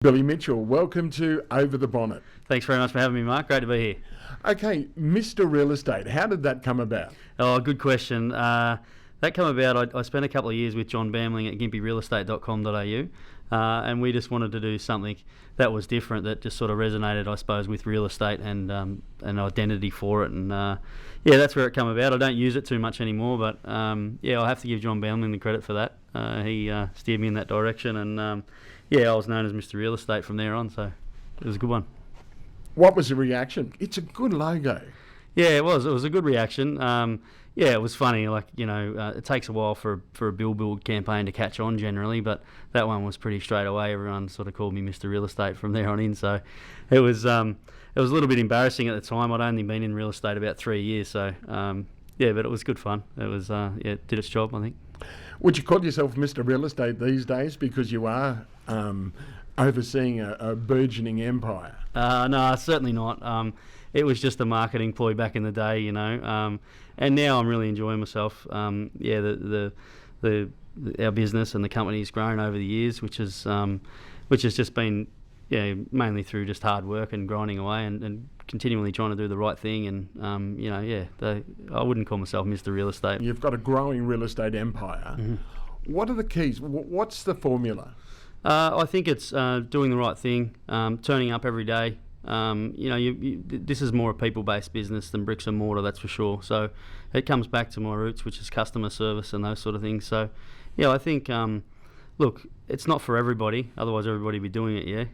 Billy Mitchell, welcome to Over the Bonnet. Thanks very much for having me, Mark. Great to be here. Okay, Mr. Real Estate, how did that come about? Oh, good question. That came about, I spent a couple of years with John Bamling at gympierealestate.com.au, and we just wanted to do something that was different, that just sort of resonated, I suppose, with real estate and an identity for it. And that's where it came about. I don't use it too much anymore, but I have to give John Bamling the credit for that. He steered me in that direction, and I was known as Mr. Real Estate from there on, so it was a good one. What was the reaction? It's a good logo. Yeah, it was. It was a good reaction. It was funny. It takes a while for a billboard campaign to catch on generally, but that one was pretty straight away. Everyone sort of called me Mr. Real Estate from there on in. So it was a little bit embarrassing at the time. I'd only been in real estate about 3 years, so but it was good fun. It was it did its job, I think. Would you call yourself Mr. Real Estate these days because you are overseeing a burgeoning empire? No, certainly not. It was just a marketing ploy back in the day, and now I'm really enjoying myself. Our business and the company's grown over the years, which has just been mainly through just hard work and grinding away and continually trying to do the right thing. And I wouldn't call myself Mr. Real Estate. You've got a growing real estate empire. Mm-hmm. What are the keys? What's the formula? I think it's doing the right thing, turning up every day. This is more a people-based business than bricks and mortar, that's for sure. So it comes back to my roots, which is customer service and those sort of things. So, I think, look, it's not for everybody, otherwise everybody would be doing it,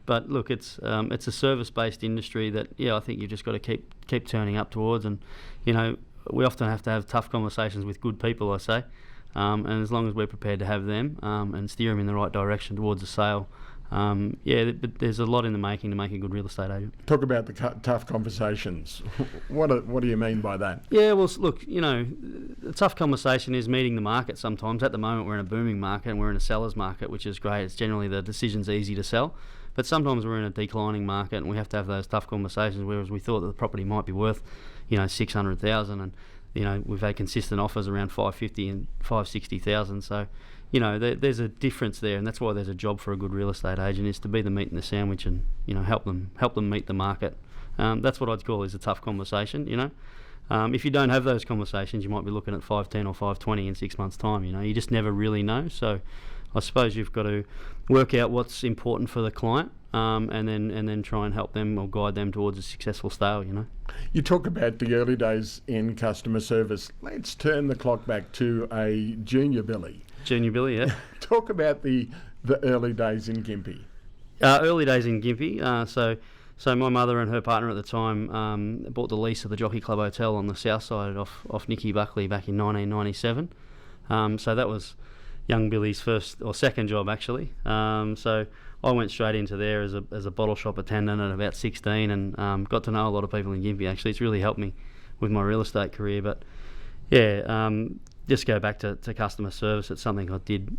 but look, it's a service-based industry that, I think you've just got to keep turning up towards. And, we often have to have tough conversations with good people, I say. And as long as we're prepared to have them and steer them in the right direction towards a sale, but there's a lot in the making to make a good real estate agent. Talk about the tough conversations. What do you mean by that? Yeah, well, look, the tough conversation is meeting the market sometimes. At the moment, we're in a booming market and we're in a seller's market, which is great. It's generally the decision's easy to sell. But sometimes we're in a declining market and we have to have those tough conversations, whereas we thought that the property might be worth, $600,000 and we've had consistent offers around $550,000 and $560,000. So, there's a difference there, and that's why there's a job for a good real estate agent, is to be the meat in the sandwich and help them meet the market. That's what I'd call is a tough conversation. If you don't have those conversations, you might be looking at 510 or 520 in 6 months' time. You just never really know. So, I suppose you've got to work out what's important for the client, and then try and help them or guide them towards a successful sale. You talk about the early days in customer service. Let's turn the clock back to a junior Billy. Junior Billy, yeah. Talk about the early days in Gympie. Early days in Gympie. So my mother and her partner at the time bought the lease of the Jockey Club Hotel on the south side off Nicky Buckley back in 1997. So that was young Billy's first or second job, actually. So I went straight into there as a bottle shop attendant at about 16 and got to know a lot of people in Gympie. Actually, it's really helped me with my real estate career. But just go back to customer service. It's something I did,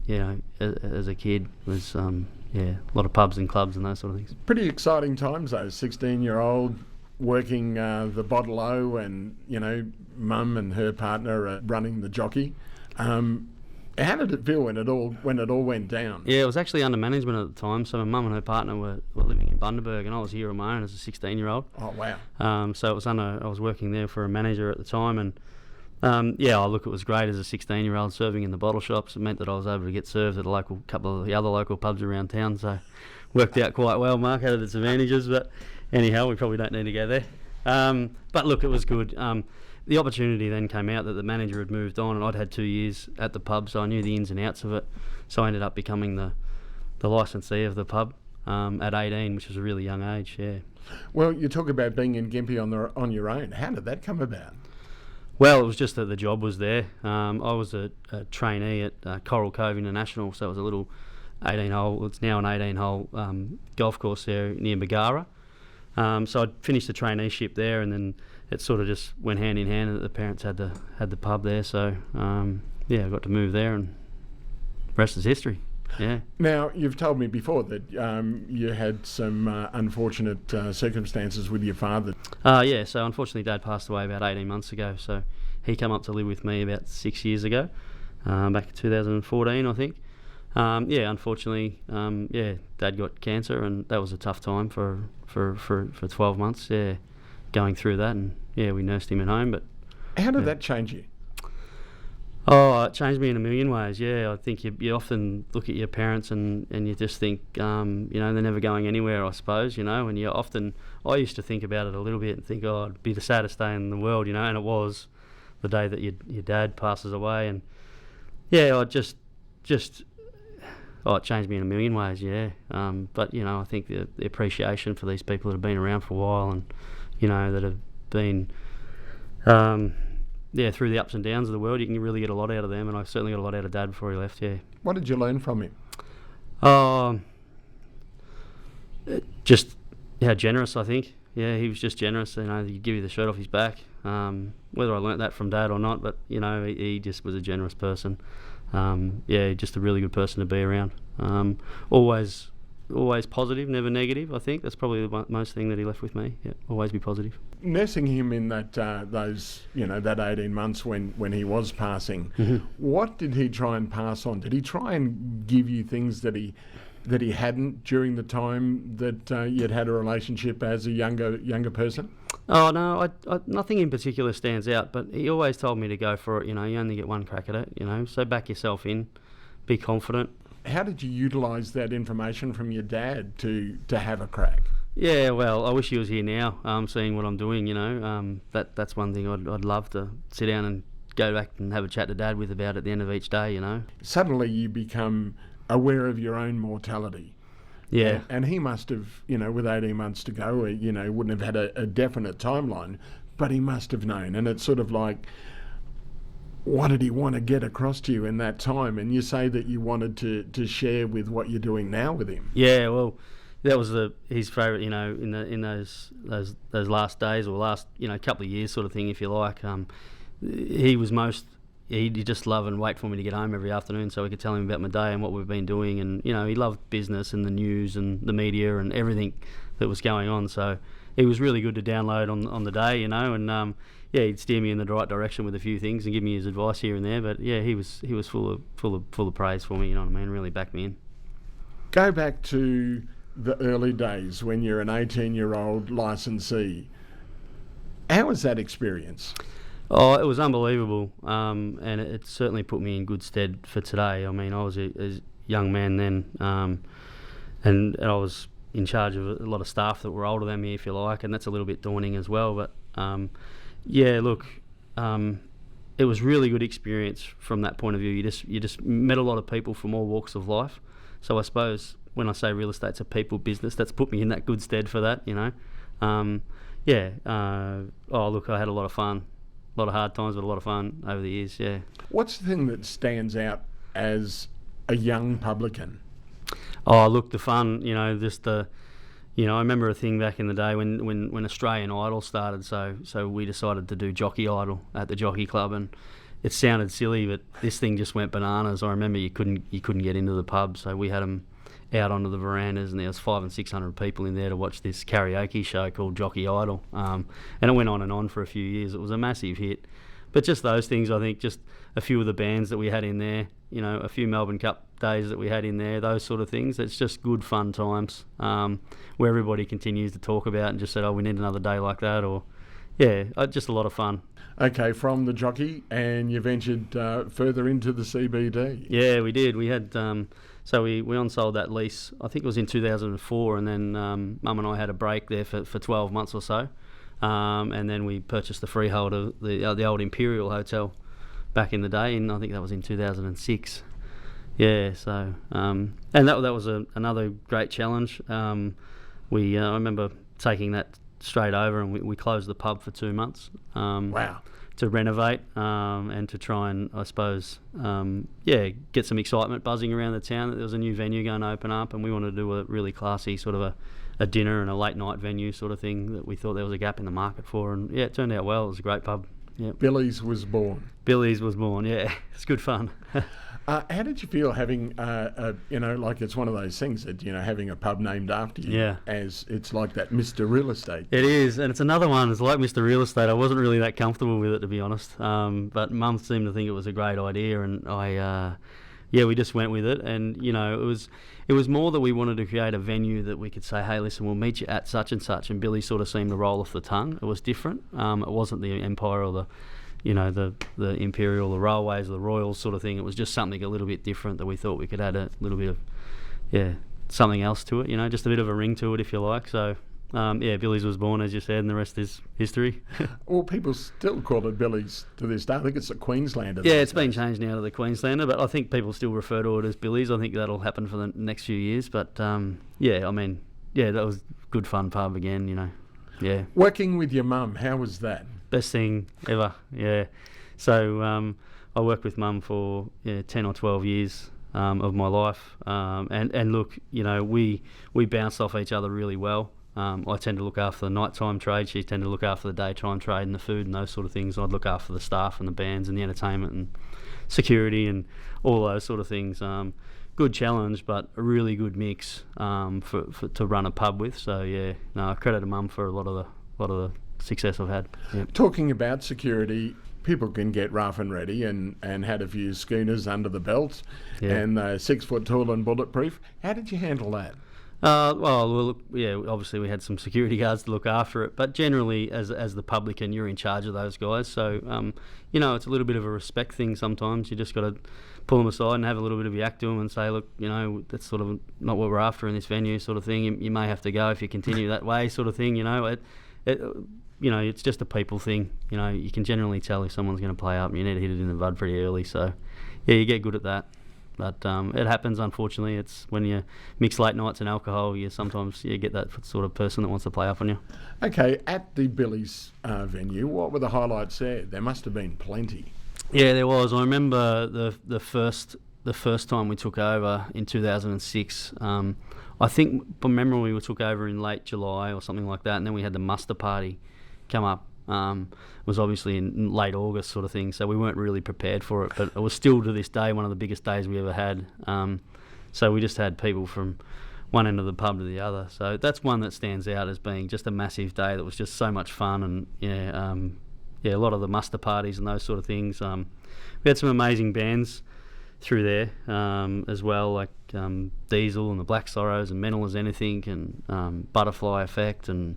as a kid. It was a lot of pubs and clubs and those sort of things. Pretty exciting times though. 16-year-old working the bottle-o, and mum and her partner are running the Jockey. How did it feel when it all went down? Yeah, it was actually under management at the time. So my mum and her partner were living in Bundaberg, and I was here on my own as a 16-year-old. Oh wow! So it was I was working there for a manager at the time, and it was great as a 16-year-old serving in the bottle shops. It meant that I was able to get served at a couple of the other local pubs around town. So worked out quite well. Mark had its advantages, but anyhow, we probably don't need to go there. But look, it was good. The opportunity then came out that the manager had moved on, and I'd had 2 years at the pub, so I knew the ins and outs of it. So I ended up becoming the licensee of the pub at 18, which was a really young age. Yeah. Well, you talk about being in Gympie on your own. How did that come about? Well, it was just that the job was there. I was a trainee at Coral Cove International, so it was a little 18-hole. It's now an 18-hole golf course there near Megara. So I'd finished the traineeship there, and then it sort of just went hand in hand that the parents had the pub there. So I got to move there, and the rest is history. Yeah. Now, you've told me before that you had some unfortunate circumstances with your father. So unfortunately Dad passed away about 18 months ago, so he came up to live with me about 6 years ago, back in 2014 I think. Yeah, unfortunately, Dad got cancer, and that was a tough time for 12 months. Yeah, going through that, and yeah, we nursed him at home. But How did that change you? oh, it changed me in a million ways. Yeah, I think you often look at your parents and you just think, they're never going anywhere, I suppose, and I used to think about it a little bit and think, oh, it'd be the saddest day in the world, and it was the day that your dad passes away. And yeah, it changed me in a million ways, yeah. But, I think the appreciation for these people that have been around for a while and, that have been... through the ups and downs of the world, you can really get a lot out of them, and I certainly got a lot out of Dad before he left, yeah. What did you learn from him? Just how generous, I think. Yeah, he was just generous, he'd give you the shirt off his back. Whether I learnt that from Dad or not, but, he just was a generous person. Just a really good person to be around. Always positive, never negative. I think that's probably the most thing that he left with me. Yeah, always be positive. Nursing him in that that 18 months when he was passing, what did he try and pass on? Did he try and give you things that he hadn't during the time that you'd had a relationship as a younger person? Oh no, I nothing in particular stands out. But he always told me to go for it. You only get one crack at it. So back yourself in, be confident. How did you utilise that information from your dad to have a crack? Yeah, well, I wish he was here now, seeing what I'm doing, That's one thing I'd love to sit down and go back and have a chat to Dad with about at the end of each day, Suddenly you become aware of your own mortality. Yeah. And he must have, with 18 months to go, wouldn't have had a definite timeline, but he must have known. And it's sort of like, what did he want to get across to you in that time? And you say that you wanted to share with what you're doing now with him. Yeah, well, that was his favourite, in those last days or last couple of years sort of thing, if you like. He'd just love and wait for me to get home every afternoon so we could tell him about my day and what we've been doing. And he loved business and the news and the media and everything that was going on. So it was really good to download on the day, and he'd steer me in the right direction with a few things and give me his advice here and there. But yeah, he was full of praise for me. You know what I mean? Really backed me in. Go back to the early days when you're an 18-year-old licensee. How was that experience? Oh, it was unbelievable, and it certainly put me in good stead for today. I mean, I was a young man then, and I was in charge of a lot of staff that were older than me, if you like, and that's a little bit daunting as well. But it was really good experience from that point of view. You just met a lot of people from all walks of life. So I suppose when I say real estate's a people business, that's put me in that good stead for that. I had a lot of fun. A lot of hard times, but a lot of fun over the years, yeah. What's the thing that stands out as a young publican? Oh, look, the fun, I remember a thing back in the day when Australian Idol started, so we decided to do Jockey Idol at the Jockey Club, and it sounded silly, but this thing just went bananas. I remember you couldn't get into the pub, so we had them out onto the verandas, and there was 500 and 600 people in there to watch this karaoke show called Jockey Idol, and it went on for a few years. It was a massive hit, but just those things, I think, just a few of the bands that we had in there, a few Melbourne Cup days that we had in there, those sort of things. It's just good fun times, where everybody continues to talk about and just said, oh, we need another day like that, or just a lot of fun. Okay, from the Jockey, and you ventured further into the CBD. Yeah, we did. We had so we unsold that lease. I think it was in 2004, and then Mum and I had a break there for 12 months or so, and then we purchased the freehold of the old Imperial Hotel back in the day, and I think that was in 2006. Yeah, so and that was another great challenge. I remember taking that straight over, and we closed the pub for 2 months. Wow. To renovate and to try and, I suppose, get some excitement buzzing around the town that there was a new venue going to open up, and we wanted to do a really classy sort of a dinner and a late night venue sort of thing that we thought there was a gap in the market for, and it turned out well. It was a great pub. Yeah. Billy's was born. Yeah, it's good fun. How did you feel having, like it's one of those things that, having a pub named after you, as it's like that Mr. Real Estate? It is, and it's another one. It's like Mr. Real Estate. I wasn't really that comfortable with it, to be honest, but Mum seemed to think it was a great idea, and yeah, we just went with it, and it was more that we wanted to create a venue that we could say, hey, listen, we'll meet you at such and such, and Billy sort of seemed to roll off the tongue. It was different. It wasn't the Empire or the Imperial, the Railways, or the Royals sort of thing. It was just something a little bit different that we thought we could add a little bit of something else to it. Just a bit of a ring to it, if you like. So. Billy's was born, as you said, and the rest is history. Well, people still call it Billy's to this day. I think it's a Queenslander. Yeah, it's been changed now to the Queenslander, but I think people still refer to it as Billy's. I think that'll happen for the next few years. But, that was good fun pub again, Yeah. Working with your mum, how was that? Best thing ever, yeah. So I worked with mum for 10 or 12 years of my life. And look, we bounced off each other really well. I tend to look after the nighttime trade. She tended to look after the daytime trade and the food and those sort of things. I'd look after the staff and the bands and the entertainment and security and all those sort of things. Good challenge, but a really good mix to run a pub with. So I credit Mum for a lot of the success I've had. Yep. Talking about security, people can get rough and ready and had a few schooners under the belt and 6 foot tall and bulletproof. How did you handle that? Obviously we had some security guards to look after it, but generally as the publican, you're in charge of those guys. So, it's a little bit of a respect thing sometimes. You just got to pull them aside and have a little bit of yak to them and say, look, that's sort of not what we're after in this venue sort of thing. You may have to go if you continue that way sort of thing, it's just a people thing. You can generally tell if someone's going to play up and you need to hit it in the bud pretty early. So, you get good at that. But it happens, unfortunately. It's when you mix late nights and alcohol, you sometimes get that sort of person that wants to play up on you. Okay, at the Billy's venue, what were the highlights there? There must have been plenty. Yeah, there was. I remember the first time we took over in 2006. I think from memory we took over in late July or something like that, and then we had the muster party come up. It was obviously in late August sort of thing, so we weren't really prepared for it, but it was still to this day one of the biggest days we ever had. So we just had people from one end of the pub to the other. So that's one that stands out as being just a massive day that was just so much fun, and a lot of the muster parties and those sort of things. We had some amazing bands through there as well, like Diesel and the Black Sorrows and Mental as Anything and Butterfly Effect and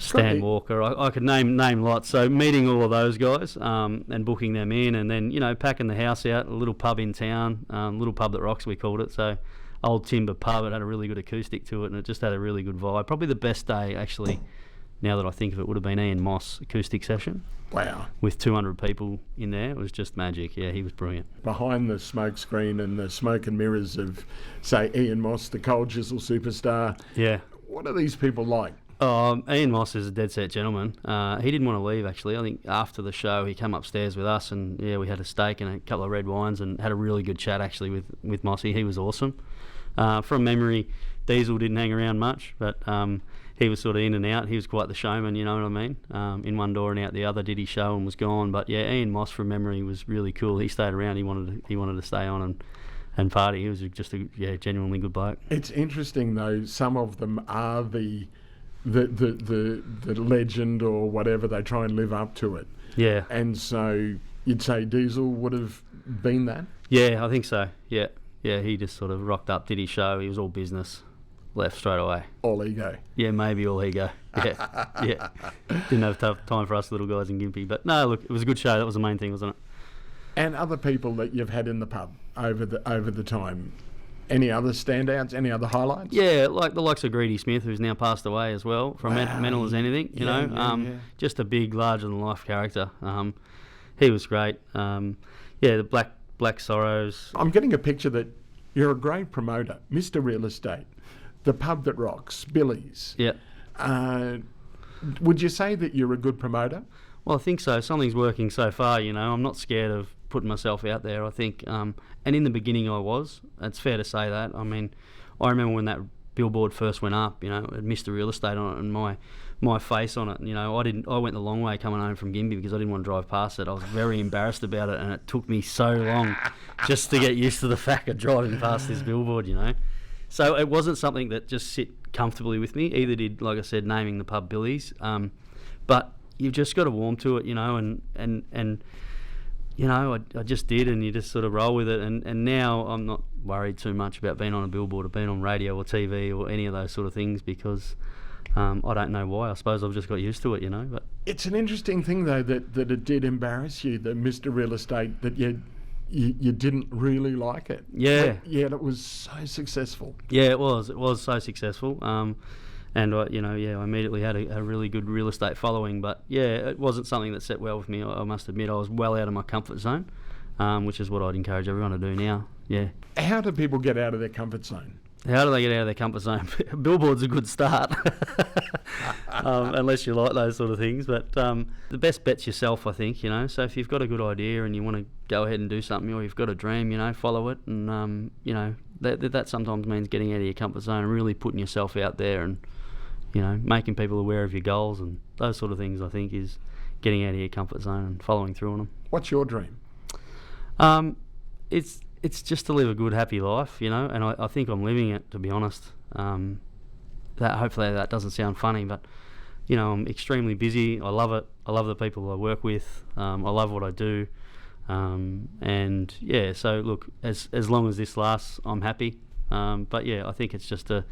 Stan Walker. I could name lots. So meeting all of those guys and booking them in, and then packing the house out, a little pub in town, little pub that rocks we called it. So old timber pub. It had a really good acoustic to it, and it just had a really good vibe. Probably the best day actually, now that I think of it, would have been Ian Moss acoustic session. Wow. With 200 people in there. It was just magic. Yeah, he was brilliant. Behind the smoke screen and the smoke and mirrors of, say, Ian Moss, the cold chisel superstar. Yeah. What are these people like? Ian Moss is a dead set gentleman. He didn't want to leave, actually. I think after the show he came upstairs with us, and we had a steak and a couple of red wines and had a really good chat actually with Mossy. He was awesome. From memory, Diesel didn't hang around much, but he was sort of in and out. He was quite the showman, you know what I mean? In one door and out the other, did his show and was gone. But Ian Moss from memory was really cool. He stayed around. He wanted to stay on and party. He was just a genuinely good bloke. It's interesting though. Some of them are the legend or whatever. They try and live up to it. Yeah. And so you'd say Diesel would have been that? Yeah, I think so. Yeah. Yeah, he just sort of rocked up, did his show. He was all business, left straight away. All ego. Yeah, maybe all ego. Yeah. Yeah. Didn't have tough time for us little guys in Gympie. But no, look, it was a good show. That was the main thing, wasn't it? And other people that you've had in the pub over the time. Any other standouts? Any other highlights? Yeah, like the likes of Greedy Smith, who's now passed away as well, from Mental as Anything, you know. Just a big, larger-than-life character. He was great. The Black Sorrows. I'm getting a picture that you're a great promoter. Mr. Real Estate, the pub that rocks, Billy's. Yeah. Would you say that you're a good promoter? Well, I think so. Something's working so far, you know. I'm not scared of putting myself out there, I think. And in the beginning I was. It's fair to say that. I mean, I remember when that billboard first went up, you know, it had Mr. Real Estate on it and my face on it. You know, I went the long way coming home from Gympie because I didn't want to drive past it. I was very embarrassed about it, and it took me so long just to get used to the fact of driving past this billboard, you know. So it wasn't something that just sit comfortably with me. Either did, like I said, naming the pub Billy's. But you've just got to warm to it, you know, and you know, I just did, and you just sort of roll with it. And now I'm not worried too much about being on a billboard or being on radio or TV or any of those sort of things, because I don't know why. I suppose I've just got used to it, you know. But it's an interesting thing, though, that it did embarrass you, the Mr. Real Estate, that you didn't really like it. Yeah. But yet it was so successful. Yeah, it was. It was so successful. And I immediately had a really good real estate following. But yeah, it wasn't something that set well with me. I must admit, I was well out of my comfort zone, which is what I'd encourage everyone to do now. Yeah. How do people get out of their comfort zone? How do they get out of their comfort zone? Billboard's a good start, unless you like those sort of things. But the best bet's yourself, I think, you know. So if you've got a good idea and you want to go ahead and do something, or you've got a dream, you know, follow it. And, you know, that sometimes means getting out of your comfort zone and really putting yourself out there and, you know, making people aware of your goals and those sort of things, I think, is getting out of your comfort zone and following through on them. What's your dream? It's just to live a good, happy life, you know, and I think I'm living it, to be honest. That hopefully that doesn't sound funny, but, you know, I'm extremely busy. I love it. I love the people I work with. I love what I do. And, yeah, so, look, as long as this lasts, I'm happy. But, yeah, I think it's just to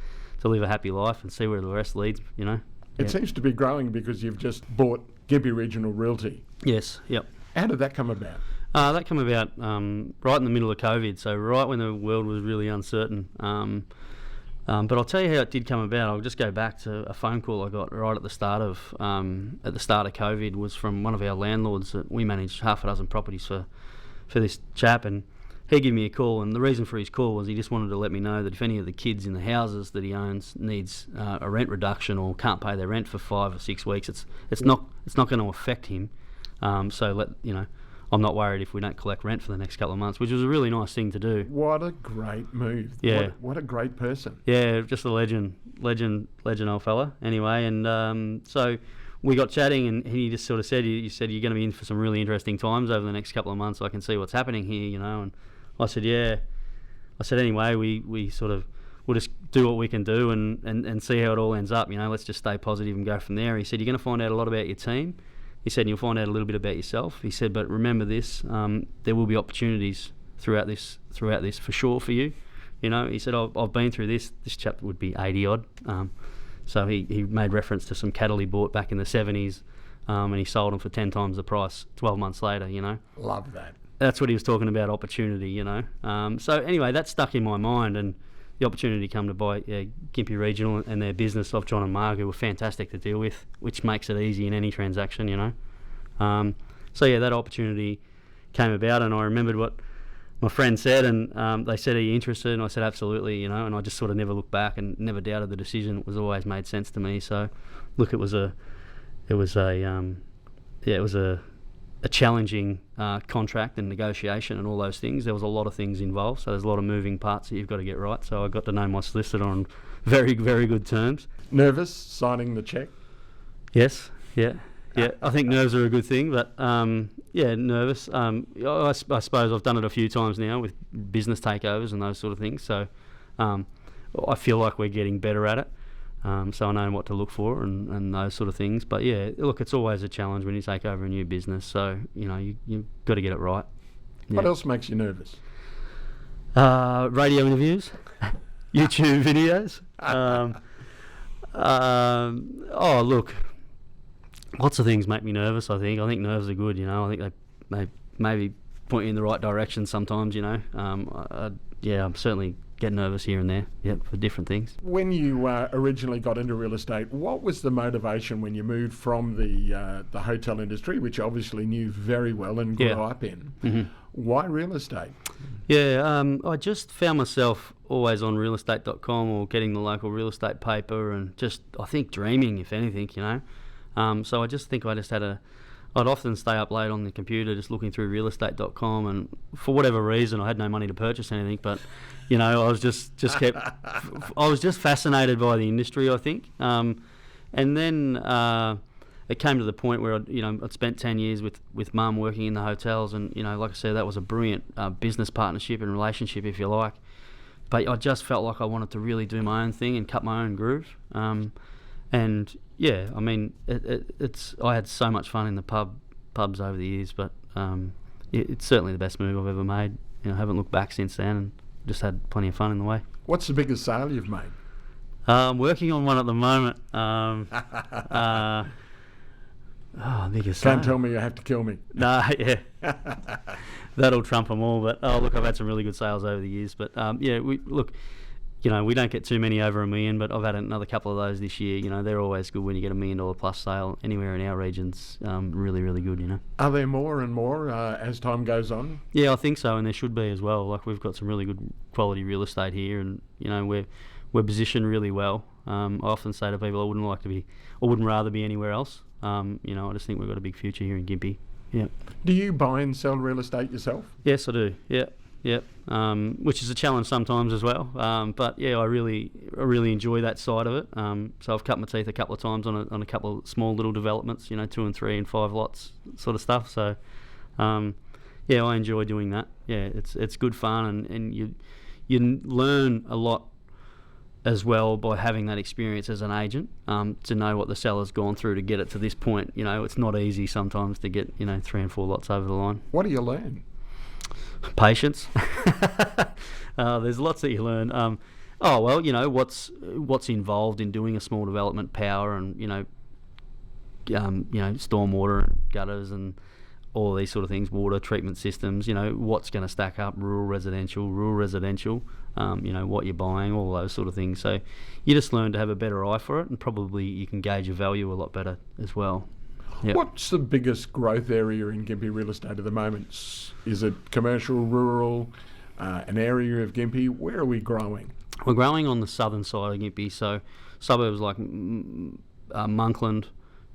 live a happy life and see where the rest leads, you know. It seems to be growing because you've just bought Gympie Regional Realty. Yes, yep. How did that come about? That came about right in the middle of COVID, so right when the world was really uncertain. But I'll tell you how it did come about. I'll just go back to a phone call I got right at the start of COVID. Was from one of our landlords that we managed half a dozen properties for this chap, and he gave me a call. And the reason for his call was he just wanted to let me know that if any of the kids in the houses that he owns needs a rent reduction or can't pay their rent for 5 or 6 weeks, it's not going to affect him. So I'm not worried if we don't collect rent for the next couple of months, which was a really nice thing to do. What a great move. Yeah. What a great person. Yeah, just a legend old fella. Anyway, and so we got chatting, and he just sort of said, you said you're going to be in for some really interesting times over the next couple of months. So I can see what's happening here, you know. And I said, yeah. I said, anyway, we'll just do what we can do and see how it all ends up, you know. Let's just stay positive and go from there. He said, you're going to find out a lot about your team. He said, and you'll find out a little bit about yourself. He said, but remember this, there will be opportunities throughout this for sure for you. You know, he said, I've been through this. This chap would be 80 odd. So he made reference to some cattle he bought back in the 70s, and he sold them for 10 times the price 12 months later, you know. Love that. That's what he was talking about, opportunity, you know. So anyway, that stuck in my mind, and the opportunity come to buy Gympie Regional and their business of John and Marg, who were fantastic to deal with, which makes it easy in any transaction, you know. So yeah, that opportunity came about, and I remembered what my friend said, and they said, are you interested? And I said, absolutely, you know, and I just sort of never looked back and never doubted the decision. It was always made sense to me. So look, it was a challenging contract and negotiation and all those things. There was a lot of things involved, so there's a lot of moving parts that you've got to get right. So I got to know my solicitor on very, very good terms. Nervous signing the cheque? Yes, yeah. I think nerves are a good thing, but nervous. I suppose I've done it a few times now with business takeovers and those sort of things. So I feel like we're getting better at it. So I know what to look for and those sort of things. But yeah, look, it's always a challenge when you take over a new business. So, you know, you've got to get it right. Yeah. What else makes you nervous? Radio interviews, YouTube videos. Look, lots of things make me nervous, I think nerves are good, you know. I think they maybe point you in the right direction sometimes, you know. I'm certainly get nervous here and there, for different things. When you originally got into real estate, what was the motivation when you moved from the hotel industry, which you obviously knew very well and grew up in? Mm-hmm. Why real estate? I just found myself always on realestate.com or getting the local real estate paper and just, I think, dreaming, if anything, you know. So I just think I'd often stay up late on the computer just looking through realestate.com, and for whatever reason I had no money to purchase anything, but you know, I was I was just fascinated by the industry, I think. And then it came to the point where I'd spent 10 years with Mum working in the hotels, and you know, like I said, that was a brilliant business partnership and relationship, if you like. But I just felt like I wanted to really do my own thing and cut my own groove. And yeah, I mean, I had so much fun in the pubs over the years, but it's certainly the best move I've ever made. I haven't looked back since then, and just had plenty of fun in the way. What's the biggest sale you've made? I'm working on one at the moment. Biggest sale. Can't tell me you have to kill me. No, yeah. That'll trump them all. But look, I've had some really good sales over the years. But we don't get too many over $1 million, but I've had another couple of those this year. They're always good when you get $1 million plus sale anywhere in our regions. Really, really good. Are there more and more as time goes on? Yeah, I think so, and there should be as well. Like, we've got some really good quality real estate here, and we're positioned really well. I often say to people, I wouldn't rather be anywhere else. I just think we've got a big future here in Gympie. Yeah. Do you buy and sell real estate yourself? Yes, I do. Yeah. Yep, which is a challenge sometimes as well. But yeah, I really enjoy that side of it. So I've cut my teeth a couple of times on a couple of small little developments, 2 and 3 and 5 lots sort of stuff. So yeah, I enjoy doing that. Yeah, it's good fun, and you learn a lot as well by having that experience as an agent, to know what the seller's gone through to get it to this point. It's not easy sometimes to get 3 and 4 lots over the line. What do you learn? Patience. There's lots that you learn. What's involved in doing a small development, power and stormwater and gutters and all these sort of things, water treatment systems. What's going to stack up, rural residential, what you're buying, all those sort of things. So you just learn to have a better eye for it, and probably you can gauge your value a lot better as well. Yep. What's the biggest growth area in Gympie real estate at the moment? Is it commercial, rural, an area of Gympie? Where are we growing? We're growing on the southern side of Gympie, so suburbs like Monkland,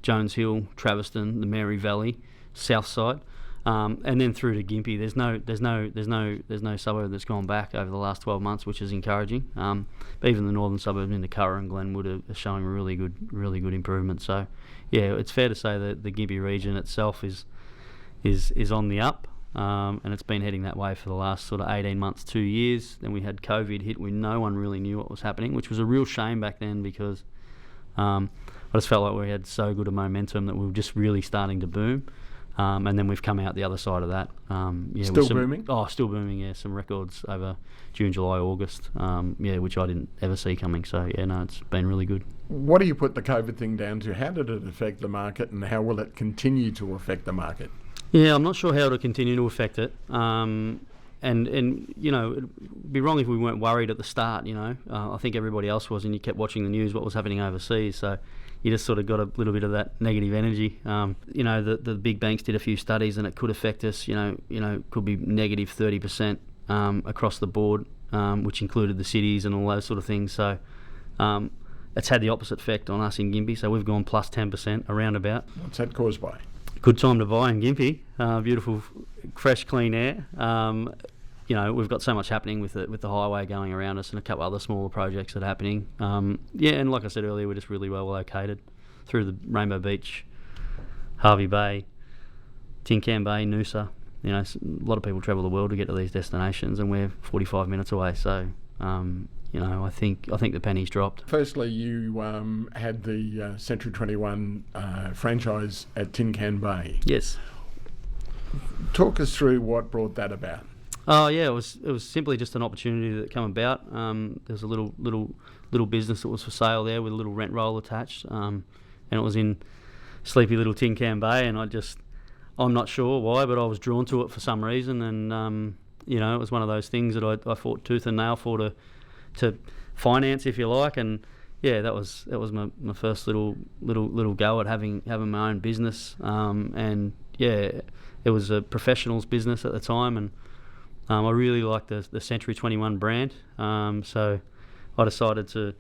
Jones Hill, Traviston, the Mary Valley, south side, and then through to Gympie. There's no suburb that's gone back over the last 12 months, which is encouraging. But even the northern suburbs into Curra and Glenwood are showing really good improvement. So yeah, it's fair to say that the Gympie region itself is on the up, and it's been heading that way for the last sort of 18 months, 2 years. Then we had COVID hit, when no one really knew what was happening, which was a real shame back then, because I just felt like we had so good a momentum that we were just really starting to boom. And then we've come out the other side of that. Still booming? Oh, still booming, yeah. Some records over June, July, August, which I didn't ever see coming. So, yeah, no, it's been really good. What do you put the COVID thing down to? How did it affect the market, and how will it continue to affect the market? Yeah, I'm not sure how it'll continue to affect it. And it'd be wrong if we weren't worried at the start, I think everybody else was, and you kept watching the news, what was happening overseas. So you just sort of got a little bit of that negative energy. The big banks did a few studies, and it could affect us, could be negative 30% across the board, which included the cities and all those sort of things. So it's had the opposite effect on us in Gympie. So we've gone plus 10% around about. What's that caused by? Good time to buy in Gympie. Beautiful, fresh, clean air. We've got so much happening with the highway going around us, and a couple other smaller projects that are happening. And like I said earlier, we're just really well located through the Rainbow Beach, Harvey Bay, Tin Can Bay, Noosa. A lot of people travel the world to get to these destinations, and we're 45 minutes away. So, I think the penny's dropped. Firstly, you had the Century 21 franchise at Tin Can Bay. Yes. Talk us through what brought that about. Oh yeah, it was simply just an opportunity that came about. There was a little business that was for sale there with a little rent roll attached, and it was in sleepy little Tin Can Bay, and I'm not sure why, but I was drawn to it for some reason, and it was one of those things that I fought tooth and nail for to finance, if you like, and yeah, that was my first little go at having my own business, and yeah, it was a professionals business at the time, and I really liked the Century 21 brand, so I decided to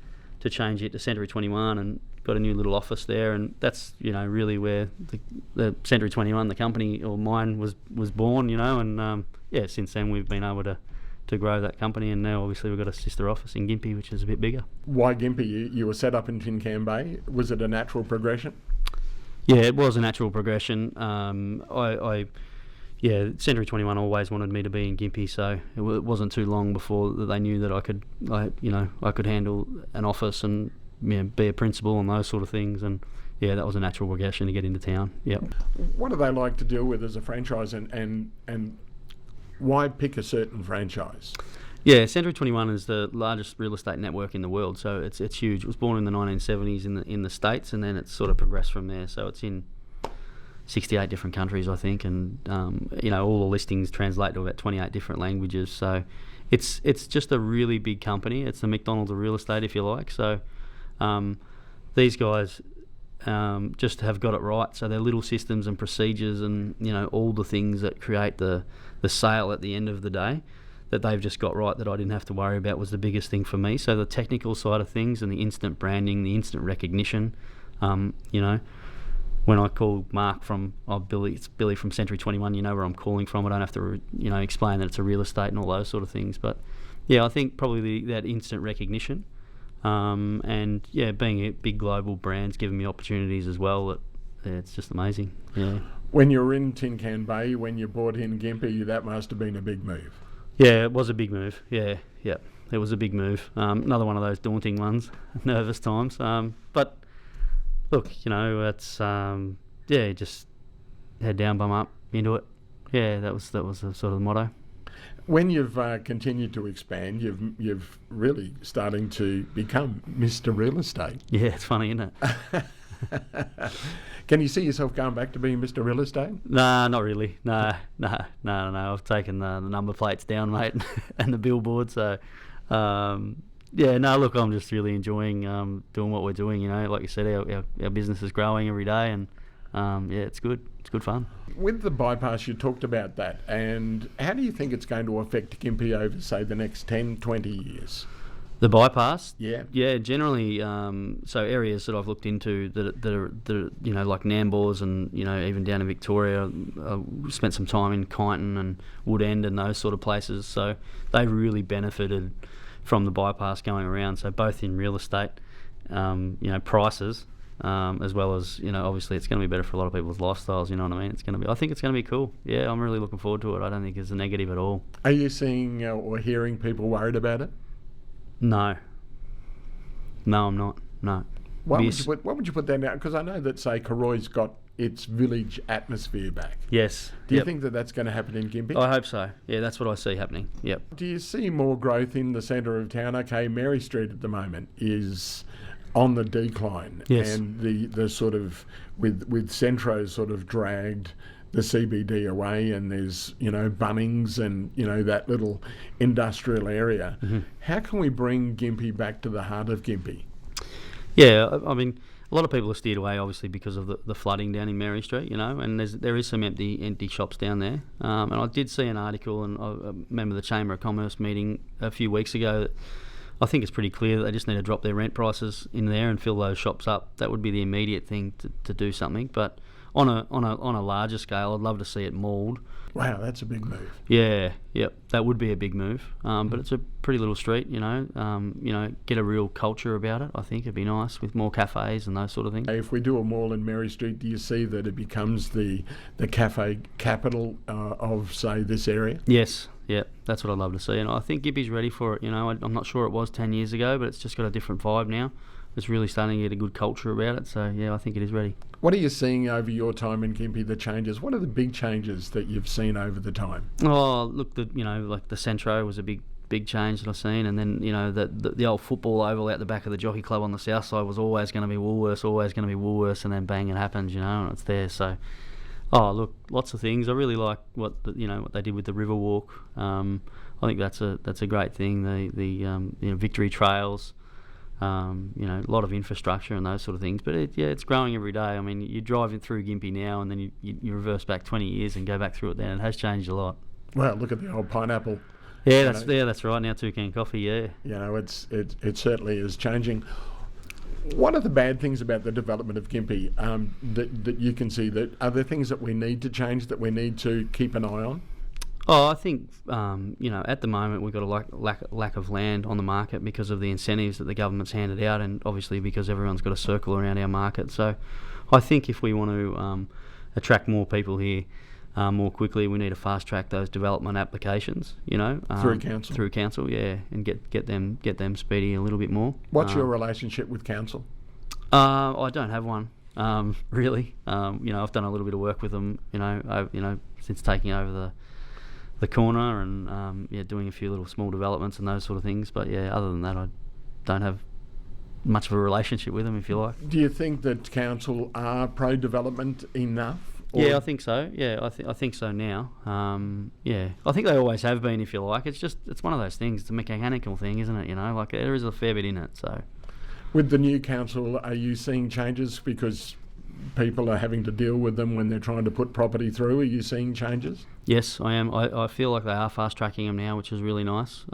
change it to Century 21 and got a new little office there, and that's really where the Century 21, the company, or mine, was born, and since then we've been able to grow that company, and now obviously we've got a sister office in Gympie, which is a bit bigger. Why Gympie? You were set up in Tin Can Bay. Was it a natural progression? Yeah, it was a natural progression. Century 21 always wanted me to be in Gympie, so it wasn't too long before that they knew that I could handle an office and be a principal and those sort of things. And yeah, that was a natural progression to get into town. Yep. What do they like to deal with as a franchise, and why pick a certain franchise? Yeah, Century 21 is the largest real estate network in the world, so it's huge. It was born in the 1970s in the States, and then it's sort of progressed from there. So it's in 68 different countries, I think, and all the listings translate to about 28 different languages. So it's just a really big company. It's the McDonald's of real estate, if you like. So these guys just have got it right. So their little systems and procedures, and all the things that create the sale at the end of the day, that they've just got right, that I didn't have to worry about, was the biggest thing for me. So the technical side of things and the instant branding, the instant recognition, when I call Mark from it's Billy from Century 21, you know where I'm calling from. I don't have to explain that it's a real estate and all those sort of things. But yeah, I think probably that instant recognition, and yeah, being a big global brand's given me opportunities as well. It's just amazing. Yeah. When you were in Tin Can Bay, when you bought in Gympie, that must have been a big move. Yeah, it was a big move. Yeah, it was a big move. Another one of those daunting ones, nervous times. But look, it's just head down, bum up, into it. Yeah, that was the sort of the motto. When you've continued to expand, you've really starting to become Mr. Real Estate. Yeah, it's funny, isn't it? Can you see yourself going back to being Mr. Real Estate? Nah, not really. No. I've taken the number plates down, mate, and the billboard. So, look, I'm just really enjoying doing what we're doing. Like you said, our business is growing every day, and it's good. It's good fun. With the bypass, you talked about that, and how do you think it's going to affect Gympie over, say, the next 10, 20 years? The bypass? Yeah. Yeah, generally, so areas that I've looked into that are like Nambours and, even down in Victoria, spent some time in Kyneton and Wood End and those sort of places. So they really benefited from the bypass going around. So both in real estate, prices, as well as, obviously it's going to be better for a lot of people's lifestyles, you know what I mean? I think it's going to be cool. Yeah, I'm really looking forward to it. I don't think it's a negative at all. Are you seeing or hearing people worried about it? No, I'm not. No. What would you put that down? Because I know that, say, Karroy's got its village atmosphere back. Yes. Do you think that that's going to happen in Gympie? I hope so. Yeah, that's what I see happening. Yep. Do you see more growth in the centre of town? Okay, Mary Street at the moment is on the decline. Yes. And the sort of, with Centro sort of dragged the CBD away, and there's Bunnings and that little industrial area. Mm-hmm. How can we bring Gympie back to the heart of Gympie? Yeah, I mean, a lot of people are steered away obviously because of the flooding down in Mary Street, and there is some empty shops down there. And I did see an article, and I remember the Chamber of Commerce meeting a few weeks ago, that I think it's pretty clear that they just need to drop their rent prices in there and fill those shops up. That would be the immediate thing to do something. But on a larger scale, I'd love to see it mauled. Wow, that's a big move. Yeah, yep, that would be a big move. But it's a pretty little street, get a real culture about it. I think it'd be nice with more cafes and those sort of things. If we do a mall in Mary Street, do you see that it becomes the cafe capital of, say, this area? Yes, yeah, that's what I'd love to see. And I think Gympie's ready for it. I'm not sure it was 10 years ago, but it's just got a different vibe now. It's really starting to get a good culture about it. So, yeah, I think it is ready. What are you seeing over your time in Gympie, the changes? What are the big changes that you've seen over the time? Oh, look, like the Centro was a big change that I've seen. And then, the old football oval out the back of the Jockey Club on the south side was always going to be Woolworths, and then bang, it happens, and it's there. So, look, lots of things. I really like what they did with the Riverwalk. I think that's a great thing. The Victory Trails. A lot of infrastructure and those sort of things, but it's growing every day. I mean, you're driving through Gympie now, and then you reverse back 20 years and go back through it then. It has changed a lot. Well, look at the old pineapple. Yeah, that's right. Now Toucan Coffee, yeah. It certainly is changing. What are the bad things about the development of Gympie that you can see? That are there things that we need to change, that we need to keep an eye on? Oh, I think, at the moment we've got a lack of land on the market because of the incentives that the government's handed out, and obviously because everyone's got a circle around our market. So I think if we want to attract more people here more quickly, we need to fast track those development applications, through council, yeah, and get them speedy a little bit more. What's your relationship with council? I don't have one. really. I've done a little bit of work with them, since taking over the corner and doing a few little small developments and those sort of things. But yeah, other than that, I don't have much of a relationship with them, if you like. Do you think that council are pro-development enough? Yeah, I think so. Yeah, I think so now. I think they always have been, if you like. It's one of those things. It's a mechanical thing, isn't it? Like there is a fair bit in it. So, with the new council, are you seeing changes because people are having to deal with them when they're trying to put property through? Are you seeing changes? Yes, I am. I feel like they are fast tracking them now, which is really nice.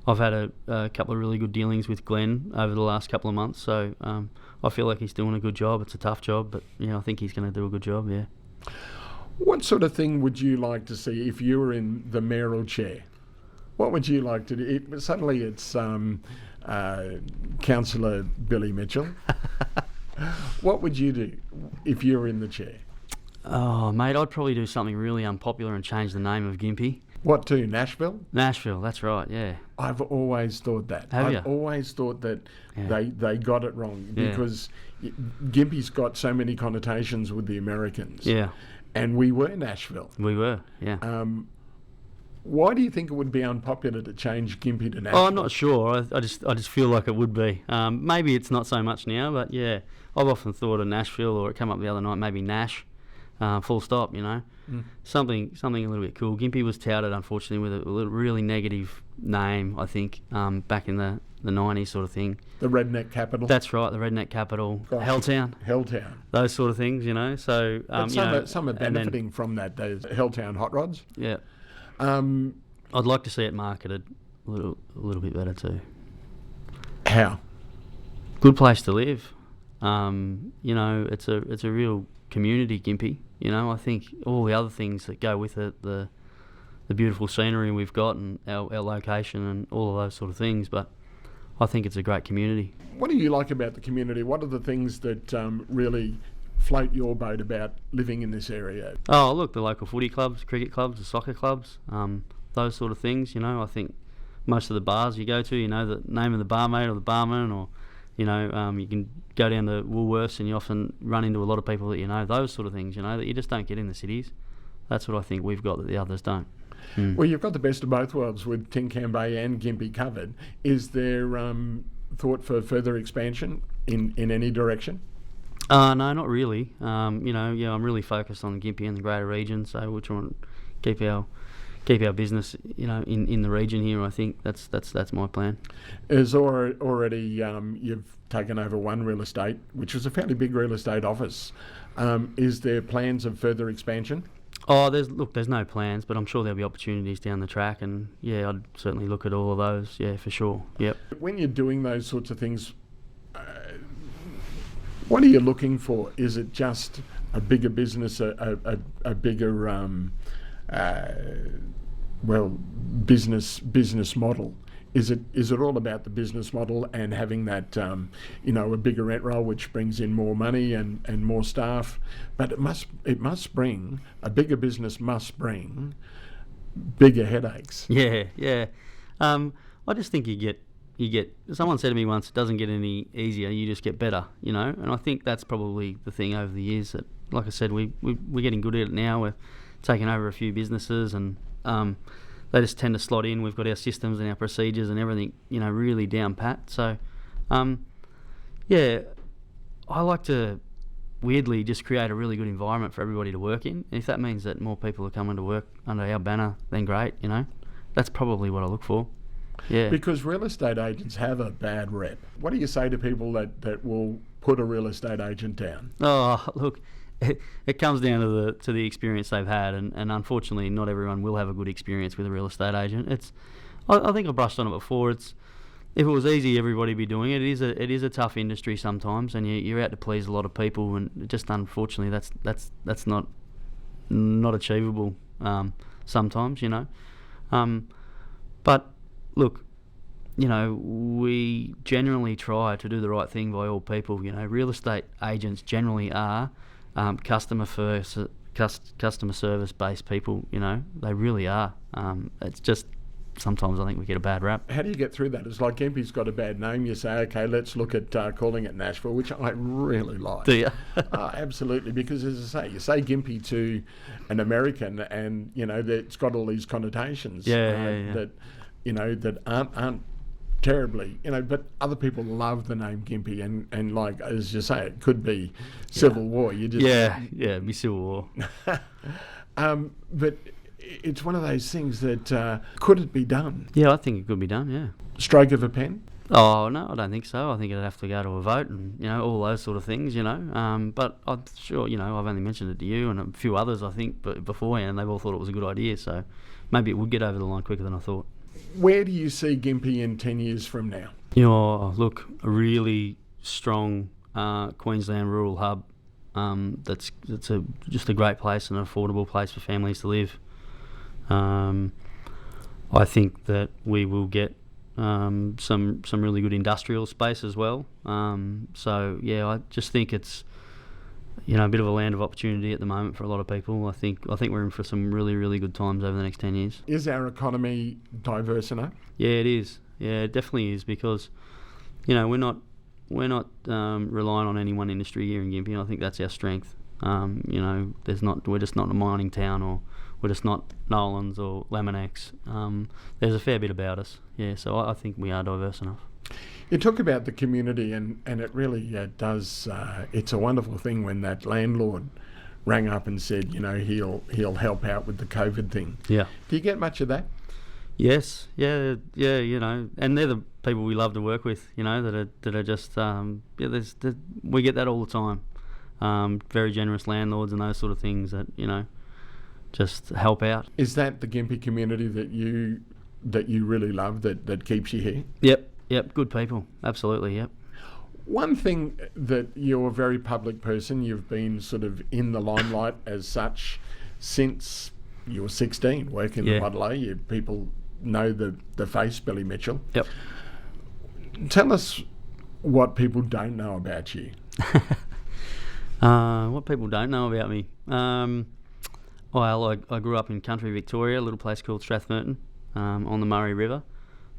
I've had a couple of really good dealings with Glenn over the last couple of months, so I feel like he's doing a good job. It's a tough job, but I think he's going to do a good job. Yeah. What sort of thing would you like to see if you were in the mayoral chair? What would you like to do? Suddenly it's Councillor Billy Mitchell. What would you do if you were in the chair? Oh, mate, I'd probably do something really unpopular and change the name of Gympie. What to, Nashville? Nashville, that's right, yeah. I've always thought that. I've always thought that they got it wrong because Gympie's got so many connotations with the Americans. Yeah. And we were Nashville. We were, yeah. Why do you think it would be unpopular to change Gympie to Nashville? Oh, I'm not sure. I just feel like it would be. Maybe it's not so much now, but yeah. I've often thought of Nashville, or it came up the other night, maybe Nash. Full stop, something a little bit cool. Gympie was touted, unfortunately, with a really negative name, I think, back in the 90s sort of thing. The redneck capital. That's right, the redneck capital. Gosh. Helltown. Those sort of things, So some are benefiting from that. Those Helltown hot rods. Yeah. I'd like to see it marketed a little bit better too. How? Good place to live. It's a real community, Gympie. I think all the other things that go with it, the beautiful scenery we've got and our location and all of those sort of things, but I think it's a great community. What do you like about the community? What are the things that really float your boat about living in this area? Oh, look, the local footy clubs, cricket clubs, the soccer clubs, those sort of things. I think most of the bars you go to, the name of the barmaid or the barman, or you can go down to Woolworths and you often run into a lot of people that those sort of things, that you just don't get in the cities. That's what I think we've got that the others don't. Well, you've got the best of both worlds with Tinkham Bay and Gympie covered. Is there thought for further expansion in any direction? No, not really. I'm really focused on Gympie and the greater region, so we're trying to keep our business, in the region here. I think that's my plan. Is already you've taken over one real estate, which was a fairly big real estate office. Is there plans of further expansion? Oh, there's no plans, but I'm sure there'll be opportunities down the track, and yeah, I'd certainly look at all of those. Yeah, for sure. Yep. When you're doing those sorts of things, what are you looking for? Is it just a bigger business, a bigger business model? Is it all about the business model and having that a bigger rent roll which brings in more money and more staff? But it must bring a bigger business must bring bigger headaches. Yeah. I just think you get. Someone said to me once, it doesn't get any easier. You just get better. And I think that's probably the thing over the years. That, like I said, we're getting good at it now. We're taking over a few businesses and. They just tend to slot in. We've got our systems and our procedures and everything, really down pat. So, I like to weirdly just create a really good environment for everybody to work in. And if that means that more people are coming to work under our banner, then great. That's probably what I look for. Yeah. Because real estate agents have a bad rep. What do you say to people that will put a real estate agent down? Oh, look. It comes down to the experience they've had, and unfortunately, not everyone will have a good experience with a real estate agent. I think I brushed on it before. If it was easy, everybody would be doing it. It is a tough industry sometimes, and you're out to please a lot of people, and just unfortunately, that's not achievable sometimes, But look, we generally try to do the right thing by all people. Real estate agents generally are. Customer service based people, they really are. It's just sometimes I think we get a bad rap. How do you get through that? It's like Gympie's got a bad name. You say, okay, let's look at calling it Nashville, which I really like. Do you? Absolutely, because as I say, you say Gympie to an American, and it's got all these connotations. That that aren't terribly, but other people love the name Gympie, and like as you say, it could be Civil War. You just it'd be Civil War. But it's one of those things that could it be done? Yeah, I think it could be done. Yeah. Stroke of a pen? Oh no, I don't think so. I think it'd have to go to a vote, and all those sort of things. But I'm sure I've only mentioned it to you and a few others, I think, but beforehand they've all thought it was a good idea. So maybe it would get over the line quicker than I thought. Where do you see Gympie in 10 years from now? Look, a really strong Queensland rural hub. That's just a great place and an affordable place for families to live. I think that we will get some really good industrial space as well. I just think it's a bit of a land of opportunity at the moment for a lot of people. I think we're in for some really, really good times over the next 10 years. Is our economy diverse enough? Yeah, it is. Yeah, it definitely is, because we're not relying on any one industry here in Gympie. I think that's our strength. We're just not a mining town, or we're just not Nolan's or Laminex. There's a fair bit about us. Yeah, so I think we are diverse enough. You talk about the community, and it really does. It's a wonderful thing when that landlord rang up and said, he'll help out with the COVID thing. Yeah. Do you get much of that? Yes. Yeah. And they're the people we love to work with. That are just we get that all the time. Very generous landlords and those sort of things that just help out. Is that the Gympie community that you really love, that keeps you here? Yep, good people, absolutely, yep. One thing that you're a very public person, you've been sort of in the limelight as such since you were 16, working the Bonnet. People know the face, Billy Mitchell. Yep. Tell us what people don't know about you. What people don't know about me? Well, I grew up in country Victoria, a little place called Strathmerton, on the Murray River.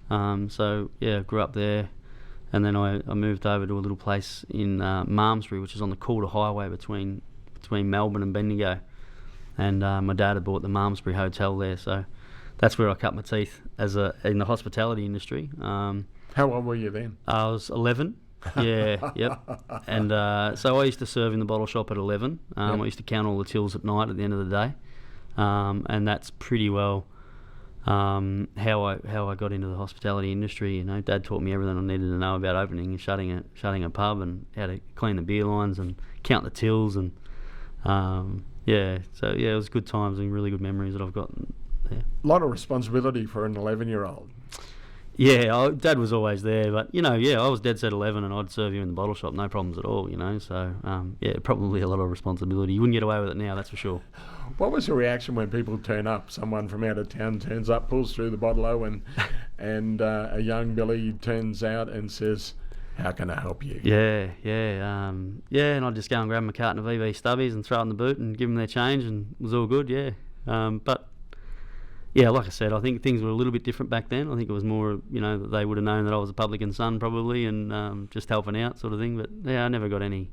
Grew up there, and then I moved over to a little place in Malmesbury, which is on the Cooloola Highway between Melbourne and Bendigo. And my dad had bought the Malmesbury Hotel there, so that's where I cut my teeth in the hospitality industry. How old were you then? I was 11. Yeah, yep. And so I used to serve in the bottle shop at 11. I used to count all the tills at night at the end of the day, and that's pretty well how I got into the hospitality industry. Dad taught me everything I needed to know about opening and shutting a pub, and how to clean the beer lines and count the tills, and it was good times and really good memories that I've got there. A lot of responsibility for an 11-year-old. Yeah, Dad was always there, but I was dead set 11, and I'd serve you in the bottle shop, no problems at all. So probably a lot of responsibility. You wouldn't get away with it now, that's for sure. What was the reaction when people turn up? Someone from out of town turns up, pulls through the bottle, and a young Billy turns out and says, "How can I help you?" And I'd just go and grab them a carton of VB stubbies and throw it in the boot and give them their change, and it was all good. Like I said, I think things were a little bit different back then. I think it was more, that they would have known that I was a publican's son probably, and just helping out sort of thing. But I never got any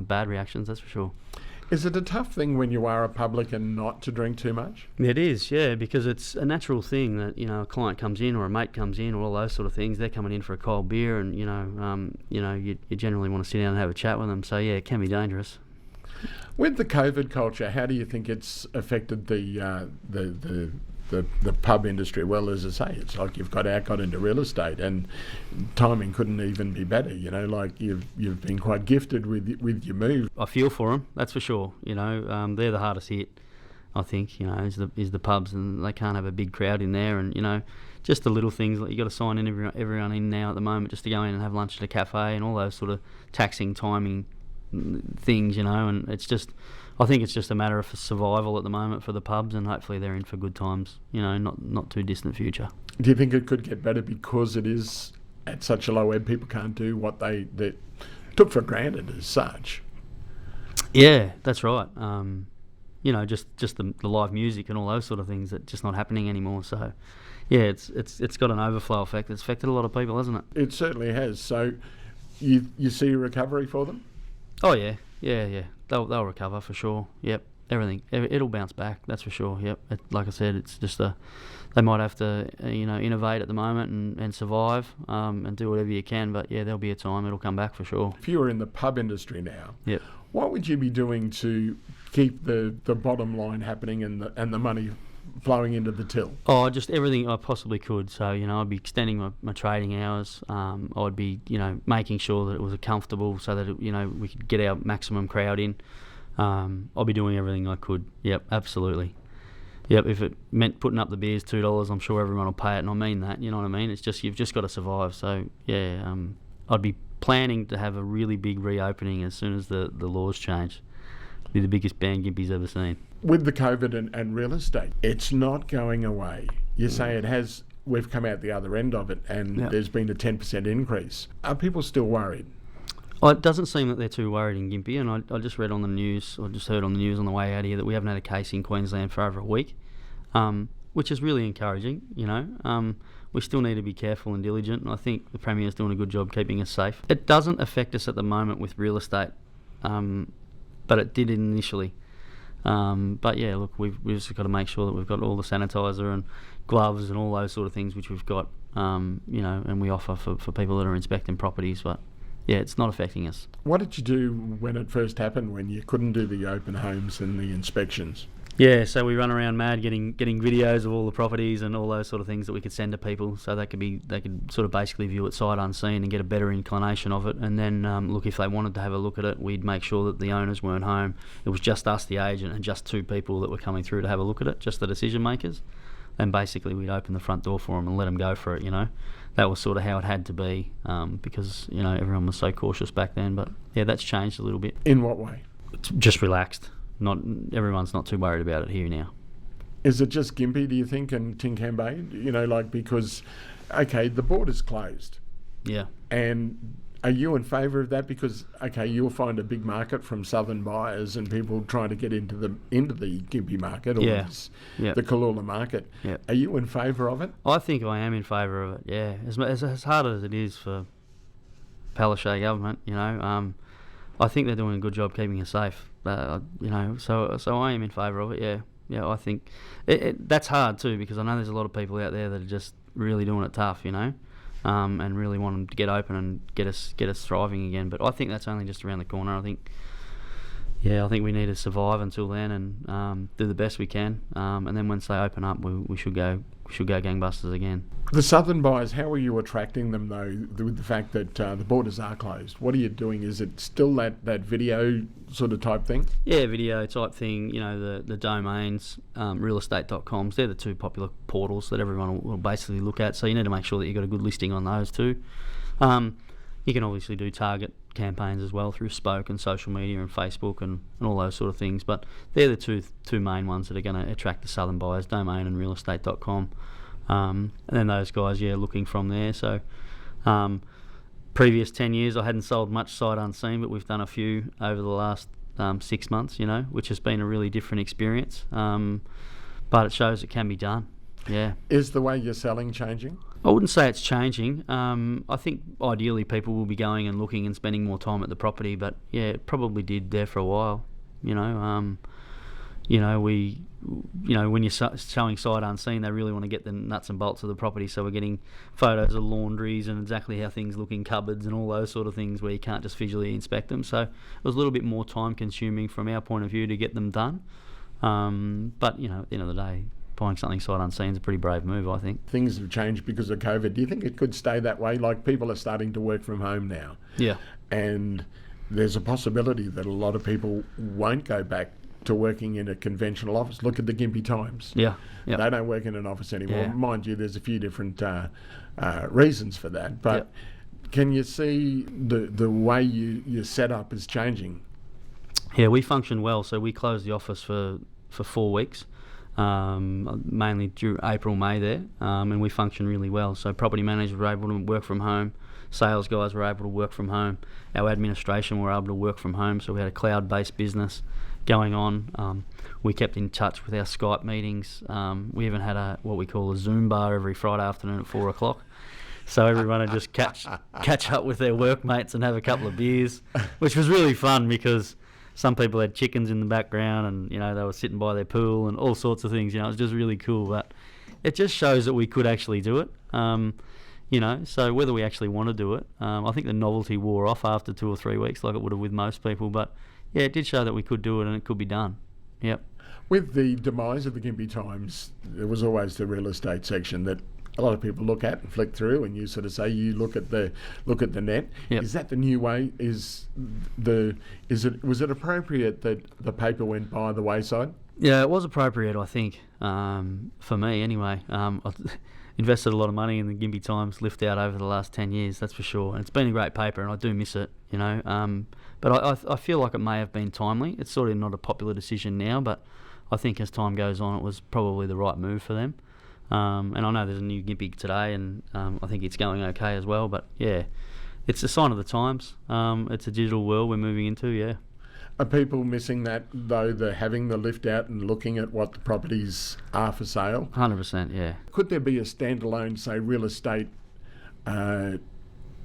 bad reactions, that's for sure. Is it a tough thing when you are a publican not to drink too much? It is, yeah, because it's a natural thing that, a client comes in or a mate comes in or all those sort of things. They're coming in for a cold beer, and, you generally want to sit down and have a chat with them. So, yeah, it can be dangerous. With the COVID culture, how do you think it's affected the pub industry? Well, as I say, it's like you've got into real estate, and timing couldn't even be better. Like you've been quite gifted with your move. I feel for them, that's for sure. They're the hardest hit, I think. Is the pubs, and they can't have a big crowd in there, and just the little things like you got to sign in everyone in now at the moment just to go in and have lunch at a cafe, and all those sort of taxing timing things, and it's just. I think it's just a matter of survival at the moment for the pubs, and hopefully they're in for good times, not too distant future. Do you think it could get better because it is at such a low ebb, people can't do what they took for granted as such? Yeah, that's right. Just the live music and all those sort of things that just not happening anymore. So, yeah, it's got an overflow effect. It's affected a lot of people, hasn't it? It certainly has. So you see a recovery for them? Oh yeah. They'll recover for sure. Yep. It'll bounce back. That's for sure. Yep. Like I said, it's just they might have to innovate at the moment and survive and do whatever you can. But yeah, there'll be a time it'll come back for sure. If you were in the pub industry now, yep, what would you be doing to keep the bottom line happening and the money flowing into the till? Oh, just everything I possibly could. So, I'd be extending my trading hours. I'd be, making sure that it was comfortable so that, we could get our maximum crowd in. I'll be doing everything I could. Yep, absolutely. Yep, if it meant putting up the beers $2, I'm sure everyone will pay it, and I mean that, you know what I mean? It's just, you've just got to survive. So, yeah, I'd be planning to have a really big reopening as soon as the laws change. It'll be the biggest ban Gympie's ever seen. With the COVID and real estate, it's not going away. You say it has, we've come out the other end of it, and there's been a 10% increase. Are people still worried? Well, it doesn't seem that they're too worried in Gympie, and I just read on the news, or just heard on the news on the way out here, that we haven't had a case in Queensland for over a week, which is really encouraging, We still need to be careful and diligent, and I think the Premier's doing a good job keeping us safe. It doesn't affect us at the moment with real estate, but it did initially. But yeah, look, we've just got to make sure that we've got all the sanitizer and gloves and all those sort of things which we've got, and we offer for people that are inspecting properties. But yeah, it's not affecting us. What did you do when it first happened, when you couldn't do the open homes and the inspections? Yeah, so we run around mad getting videos of all the properties and all those sort of things that we could send to people, so they could sort of basically view it sight unseen and get a better inclination of it. And then look, if they wanted to have a look at it, we'd make sure that the owners weren't home. It was just us, the agent, and just 2 people that were coming through to have a look at it, just the decision makers. And basically we'd open the front door for them and let them go for it. That was sort of how it had to be, because everyone was so cautious back then. But yeah, that's changed a little bit. In what way? It's just relaxed. Not everyone's not too worried about it here now. Is it just Gympie, do you think, and Tinkham Bay? Because, okay, the border's closed. Yeah. And are you in favour of that? Because, okay, you'll find a big market from southern buyers and people trying to get into the Gympie market or the Cooloola market. Yeah. Are you in favour of it? I think I am in favour of it. Yeah. As hard as it is for Palaszczuk government, I think they're doing a good job keeping us safe. So I am in favour of it. Yeah. I think that's hard too, because I know there's a lot of people out there that are just really doing it tough, and really want them to get open and get us thriving again. But I think that's only just around the corner. I think we need to survive until then and do the best we can. And then once they open up, we should go gangbusters again. The southern buyers, how are you attracting them though, with the fact that the borders are closed? What are you doing? Is it still that video sort of type thing? Yeah, video type thing. The domains, realestate.coms, they're the 2 popular portals that everyone will basically look at. So you need to make sure that you've got a good listing on those too. You can obviously do target campaigns as well through Spoke and social media and Facebook and all those sort of things. But they're the two main ones that are going to attract the southern buyers, domain and realestate.com. And then those guys, looking from there. So previous 10 years I hadn't sold much sight unseen, but we've done a few over the last 6 months, which has been a really different experience. But it shows it can be done. Yeah. Is the way you're selling changing? I wouldn't say it's changing. I think ideally people will be going and looking and spending more time at the property, but yeah, it probably did there for a while. When you're showing sight unseen, they really want to get the nuts and bolts of the property. So we're getting photos of laundries and exactly how things look in cupboards and all those sort of things where you can't just visually inspect them. So it was a little bit more time consuming from our point of view to get them done. But at the end of the day, buying something sight unseen is a pretty brave move, I think. Things have changed because of COVID. Do you think it could stay that way? Like, people are starting to work from home now. Yeah. And there's a possibility that a lot of people won't go back to working in a conventional office. Look at the Gympie Times. Yeah. Yep. They don't work in an office anymore. Yeah. Mind you, there's a few different reasons for that. But can you see the way your setup is changing? Yeah, we function well. So we closed the office for 4 weeks. Mainly through April, May there, and we function really well. So property managers were able to work from home, sales guys were able to work from home, our administration were able to work from home, so we had a cloud-based business. going on. We kept in touch with our Skype meetings. We even had what we call a Zoom bar every Friday afternoon at 4 o'clock. So everyone would just catch up with their workmates and have a couple of beers, which was really fun because some people had chickens in the background and, they were sitting by their pool and all sorts of things. It was just really cool. But it just shows that we could actually do it. So whether we actually want to do it, I think the novelty wore off after 2 or 3 weeks like it would have with most people. But, yeah, it did show that we could do it and it could be done. Yep. With the demise of the Gympie Times, there was always the real estate section that a lot of people look at and flick through, and you sort of say you look at the net. Yep. Is that the new way? Was it appropriate that the paper went by the wayside? Yeah, it was appropriate, I think, for me anyway. I invested a lot of money in the Gympie Times lift out over the last 10 years, that's for sure. And it's been a great paper, and I do miss it, But I feel like it may have been timely. It's sort of not a popular decision now, but I think as time goes on, it was probably the right move for them. And I know there's a new Gympie today, and I think it's going okay as well. But, yeah, it's a sign of the times. It's a digital world we're moving into, yeah. Are people missing that, though, having the lift out and looking at what the properties are for sale? 100%, yeah. Could there be a standalone, say, real estate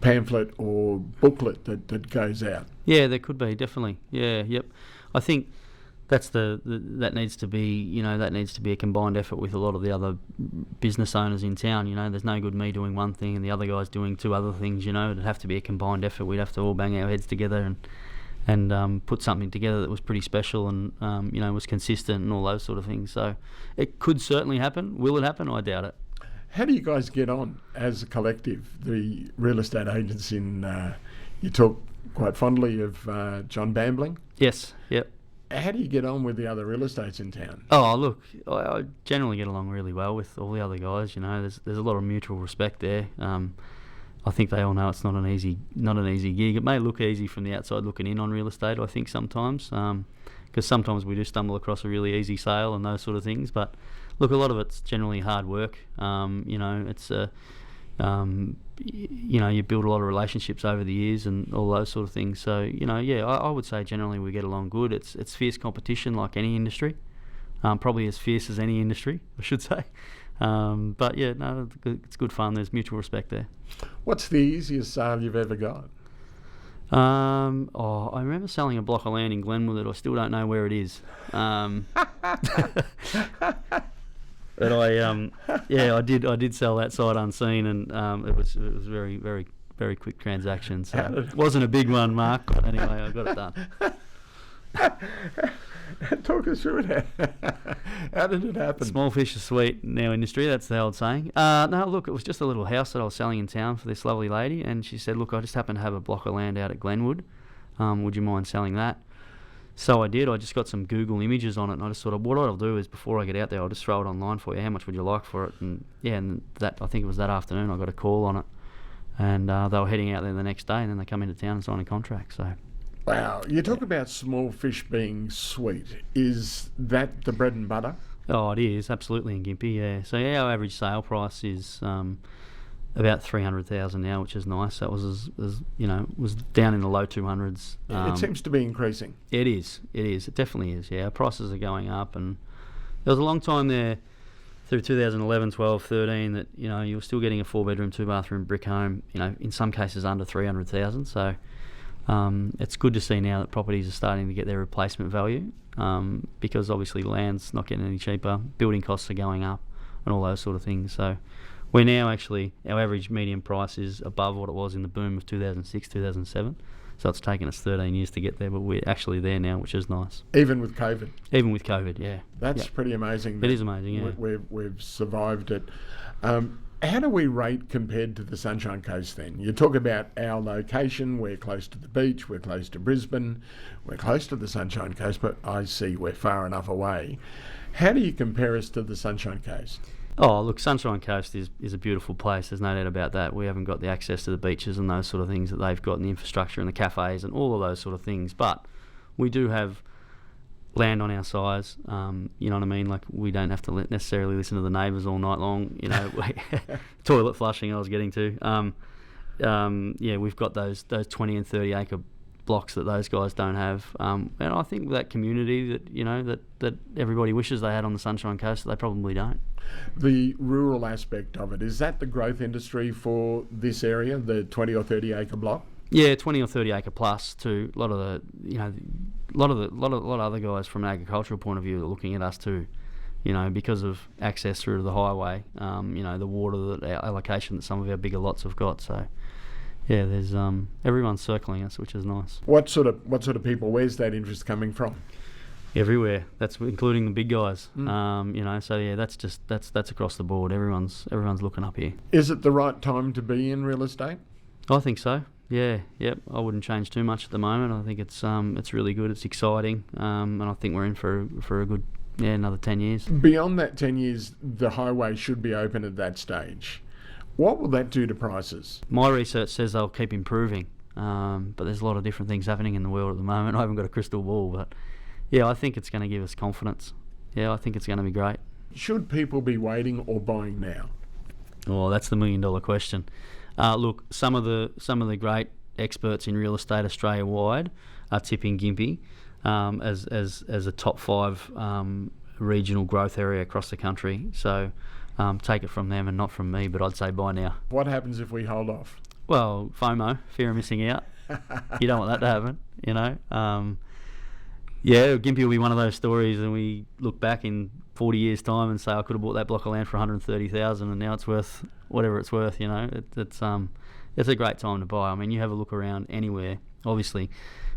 pamphlet or booklet that goes out? Yeah, there could be, definitely. Yeah, yep. I think that needs to be, that needs to be a combined effort with a lot of the other business owners in town. There's no good me doing one thing and the other guy's doing 2 other things. It'd have to be a combined effort. We'd have to all bang our heads together and put something together that was pretty special and was consistent and all those sort of things. So it could certainly happen. Will it happen? I doubt it. How do you guys get on as a collective? The real estate agents you talk quite fondly of John Bambling. Yes. Yep. How do you get on with the other real estates in town? Oh, look, I generally get along really well with all the other guys. There's a lot of mutual respect there. I think they all know it's not an easy gig. It may look easy from the outside looking in on real estate, I think sometimes, because sometimes we do stumble across a really easy sale and those sort of things. But look, a lot of it's generally hard work. It's you build a lot of relationships over the years and all those sort of things. So, I would say generally we get along good. It's fierce competition like any industry, probably as fierce as any industry, I should say. But yeah, no, it's good fun. There's mutual respect there. What's the easiest sale you've ever got? I remember selling a block of land in Glenwood that I still don't know where it is. But I did sell that sight unseen, and it was very, very, very quick transaction. So it wasn't a big one, Mark, but anyway, I got it done. Talk us through it. How did it happen? Small fish are sweet in our industry, that's the old saying. No, look, it was just a little house that I was selling in town for this lovely lady, and she said, look, I just happen to have a block of land out at Glenwood. Would you mind selling that? So I did. I just got some Google images on it, and I just what I'll do is before I get out there, I'll just throw it online for you. How much would you like for it? And that I think it was that afternoon I got a call on it, and they were heading out there the next day, and then they come into town and sign a contract. So. Wow, you talk about small fish being sweet. Is that the bread and butter? Oh, it is absolutely in Gympie. Yeah. So our average sale price is about 300,000 now, which is nice. That was was down in the low 200s. It seems to be increasing. It is. It definitely is. Yeah, our prices are going up, and there was a long time there through 2011, 12, 13 that you were still getting a 4-bedroom, 2-bathroom brick home. In some cases under 300,000. So it's good to see now that properties are starting to get their replacement value because obviously land's not getting any cheaper, building costs are going up, and all those sort of things. So. We're now actually, our average median price is above what it was in the boom of 2006, 2007. So it's taken us 13 years to get there, but we're actually there now, which is nice. Even with COVID? Even with COVID, yeah. That's pretty amazing. It is amazing, yeah. We've survived it. How do we rate compared to the Sunshine Coast then? You talk about our location, we're close to the beach, we're close to Brisbane, we're close to the Sunshine Coast, but I see we're far enough away. How do you compare us to the Sunshine Coast? Oh, look, Sunshine Coast is a beautiful place. There's no doubt about that. We haven't got the access to the beaches and those sort of things that they've got, and the infrastructure and the cafes and all of those sort of things. But we do have land on our size. You know what I mean? Like, we don't have to necessarily listen to the neighbours all night long. Toilet flushing I was getting to. We've got those 20 and 30 acre blocks that those guys don't have. And I think that community that everybody wishes they had on the Sunshine Coast, they probably don't. The rural aspect of it, is that the growth industry for this area, the 20 or 30 acre block? Yeah, 20 or 30 acre plus. To a lot of other guys from an agricultural point of view are looking at us too. Because of access through to the highway, the water allocation that some of our bigger lots have got. So, yeah, there's everyone's circling us, which is nice. What sort of people? Where's that interest coming from? Everywhere. That's including the big guys. So yeah, that's across the board. Everyone's looking up here. Is it the right time to be in real estate? I think so. Yeah, yep. I wouldn't change too much at the moment. I think it's really good. It's exciting, and I think we're in for a good another 10 years. Beyond that 10 years, the highway should be open at that stage. What will that do to prices? My research says they'll keep improving, but there's a lot of different things happening in the world at the moment. I haven't got a crystal ball, but yeah, I think it's going to give us confidence. Yeah, I think it's going to be great. Should people be waiting or buying now? Oh, that's the $1 million question. Look, some of the great experts in real estate Australia wide are tipping Gympie as a top 5 regional growth area across the country. So take it from them and not from me, but I'd say buy now. What happens if we hold off? Well, FOMO, fear of missing out. You don't want that to happen, Yeah, Gympie will be one of those stories, and we look back in 40 years' time and say, I could have bought that block of land for $130,000, and now it's worth whatever it's worth. It's a great time to buy. I mean, you have a look around anywhere. Obviously,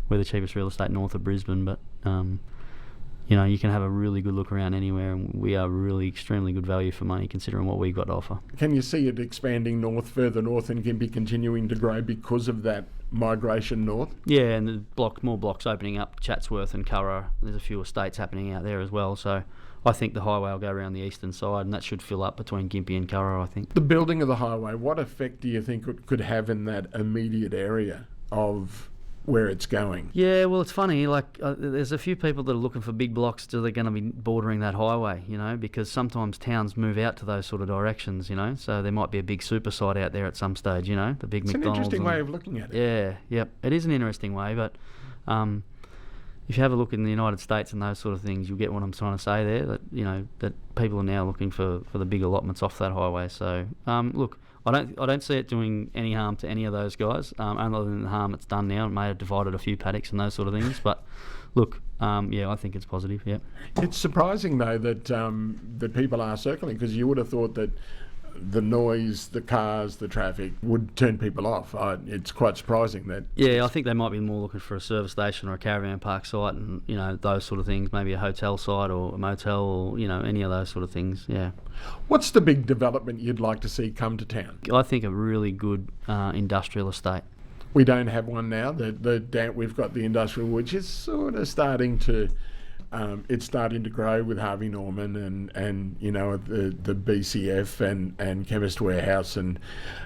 we're the cheapest real estate north of Brisbane, but you can have a really good look around anywhere, and we are really extremely good value for money considering what we've got to offer. Can you see it expanding further north, and Gympie continuing to grow because of that migration north? Yeah, and the more blocks opening up, Chatsworth and Curra. There's a few estates happening out there as well, so I think the highway will go around the eastern side, and that should fill up between Gympie and Curra, I think. The building of the highway, what effect do you think it could have in that immediate area of where it's going? Yeah, well, it's funny, there's a few people that are looking for big blocks that are going to be bordering that highway, because sometimes towns move out to those sort of directions, so there might be a big super site out there at some stage, the big it's McDonald's. It's an interesting way of looking at it. Yeah, yep, it is an interesting way, but if you have a look in the United States and those sort of things, you'll get what I'm trying to say there, that people are now looking for the big allotments off that highway. So, look, I don't see it doing any harm to any of those guys, other than the harm it's done now. It may have divided a few paddocks and those sort of things, but look, I think it's positive. Yeah. It's surprising though that people are circling, because you would have thought that the noise, the cars, the traffic would turn people off. It's quite surprising that. Yeah, I think they might be more looking for a service station or a caravan park site, and those sort of things. Maybe a hotel site or a motel, or any of those sort of things. Yeah. What's the big development you'd like to see come to town? I think a really good industrial estate. We don't have one now. We've got the industrial, which is sort of starting to. It's starting to grow with Harvey Norman and the BCF and Chemist Warehouse, and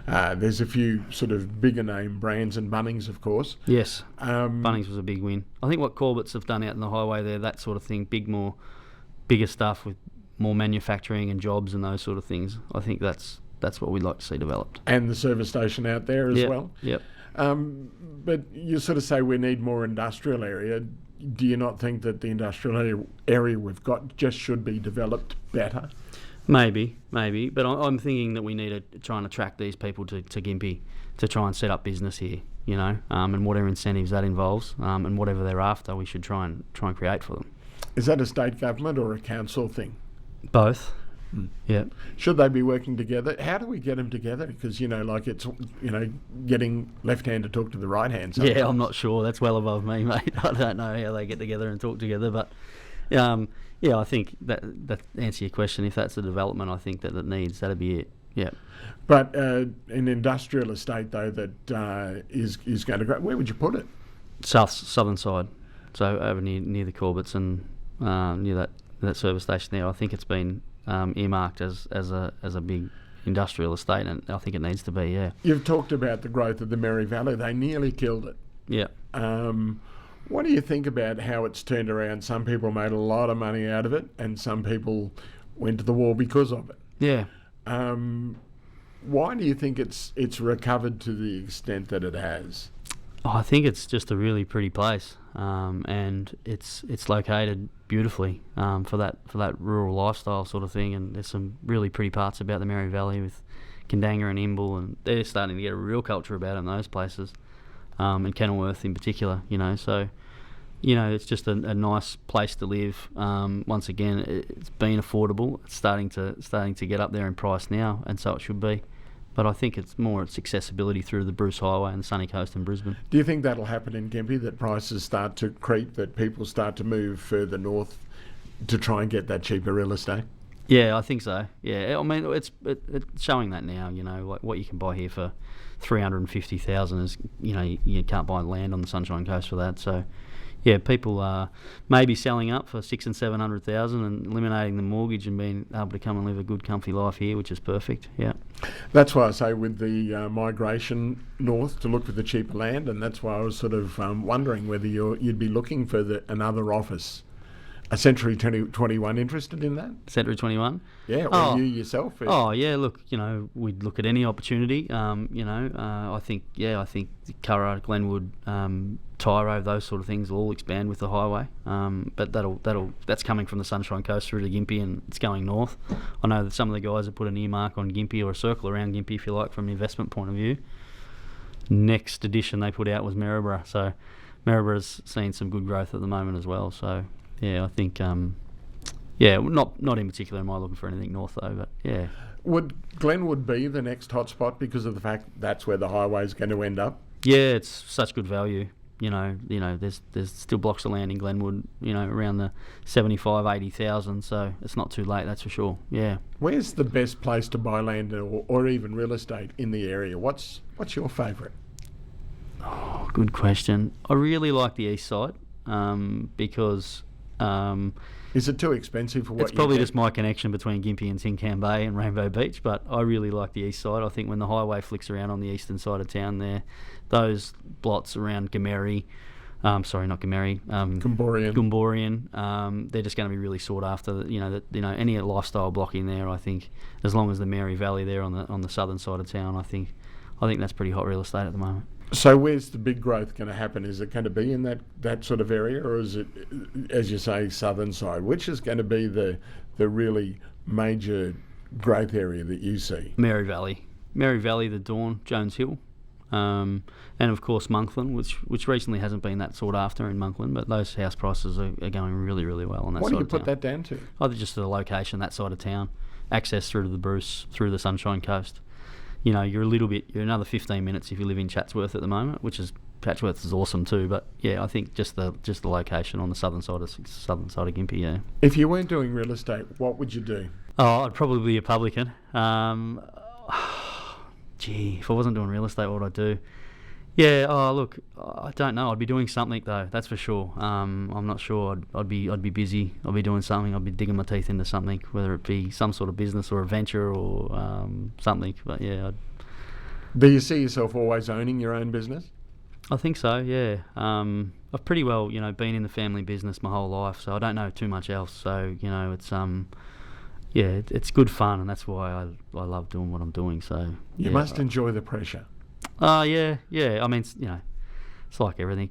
there's a few sort of bigger name brands, and Bunnings, of course. Yes, Bunnings was a big win. I think what Corbett's have done out in the highway there, that sort of thing, bigger stuff with more manufacturing and jobs and those sort of things. I think that's what we'd like to see developed. And the service station out there as well. Yep. But you sort of say we need more industrial area. Do you not think that the industrial area we've got just should be developed better? Maybe, but I'm thinking that we need to try and attract these people to Gympie to try and set up business here, and whatever incentives that involves, and whatever they're after, we should try and create for them. Is that a state government or a council thing? Both. Yeah. Should they be working together? How do we get them together? Because it's getting left hand to talk to the right hand. Sometimes. Yeah, I'm not sure. That's well above me, mate. I don't know how they get together and talk together, but I think that answer your question. If that's the development, I think that it needs. That'd be it. Yeah. But an industrial estate though that is going to grow. Where would you put it? Southern side. So over near the Corbett's and near that service station there. I think it's been earmarked as a big industrial estate, and I think it needs to be. Yeah. You've talked about the growth of the Merri Valley. They nearly killed it. Yeah. What do you think about how it's turned around? Some people made a lot of money out of it, and some people went to the wall because of it. Yeah. Why do you think it's recovered to the extent that it has? I think it's just a really pretty place, and it's located beautifully for that rural lifestyle sort of thing. And there's some really pretty parts about the Mary Valley with Kandanga and Imbil, and they're starting to get a real culture about in those places, and Kenilworth in particular. So it's just a nice place to live. Once again, it's been affordable. It's starting to get up there in price now, and so it should be. But I think it's accessibility through the Bruce Highway and the Sunny Coast in Brisbane. Do you think that'll happen in Gympie, that prices start to creep, that people start to move further north to try and get that cheaper real estate? Yeah, I think so. Yeah, I mean, it's showing that now. Like what you can buy here for $350,000 is, you can't buy land on the Sunshine Coast for that. So, yeah, people are maybe selling up for $600,000 and $700,000 and eliminating the mortgage and being able to come and live a good, comfy life here, which is perfect. Yeah. That's why I say with the migration north to look for the cheaper land, and that's why I was sort of wondering whether you'd be looking for another office. A Century 21 interested in that? Century 21? Yeah, or you yourself? Oh, yeah, look, we'd look at any opportunity. I think Curra, Glenwood, Tyro, those sort of things will all expand with the highway. But that's coming from the Sunshine Coast through to Gympie, and it's going north. I know that some of the guys have put an earmark on Gympie, or a circle around Gympie, if you like, from an investment point of view. Next edition they put out was Maryborough, so Maryboroug's seen some good growth at the moment as well, so... Yeah, I think, not in particular am I looking for anything north though, but yeah. Would Glenwood be the next hotspot because of the fact that's where the highway is going to end up? Yeah, it's such good value. There's still blocks of land in Glenwood, around the 75,000-80,000, so it's not too late, that's for sure. Yeah. Where's the best place to buy land or even real estate in the area? What's your favourite? Oh, good question. I really like the east side because. Is it too expensive for what it's probably just my connection between Gympie and Tincan Bay and Rainbow Beach, but I really like the east side. I think when the highway flicks around on the eastern side of town there, those blots around Gomborian, they're just going to be really sought after. Any lifestyle block in there, I think, as long as the Mary Valley there on the southern side of town, I think that's pretty hot real estate at the moment. So where's the big growth going to happen? Is it going to be in that sort of area, or is it, as you say, southern side? Which is going to be the really major growth area that you see? Mary Valley, the Dawn, Jones Hill, and of course Monkland, which recently hasn't been that sought after in Monkland, but those house prices are going really, really well on that side of town. What do you put that down to? Either just the location, that side of town, access through to the Bruce, through the Sunshine Coast. You're another 15 minutes if you live in Chatsworth at the moment, Chatsworth is awesome too. But yeah, I think just the location on the southern side of Gympie. Yeah. If you weren't doing real estate, what would you do? Oh, I'd probably be a publican. If I wasn't doing real estate, what would I do? Yeah. Oh, look, I don't know. I'd be doing something though. That's for sure. I'm not sure. I'd be busy. I'd be doing something. I'd be digging my teeth into something, whether it be some sort of business or a venture or something. But yeah. Do you see yourself always owning your own business? I think so. Yeah. I've pretty well, been in the family business my whole life, so I don't know too much else. So it's it's good fun, and that's why I love doing what I'm doing. So you must enjoy the pressure. Yeah. I mean, it's like everything.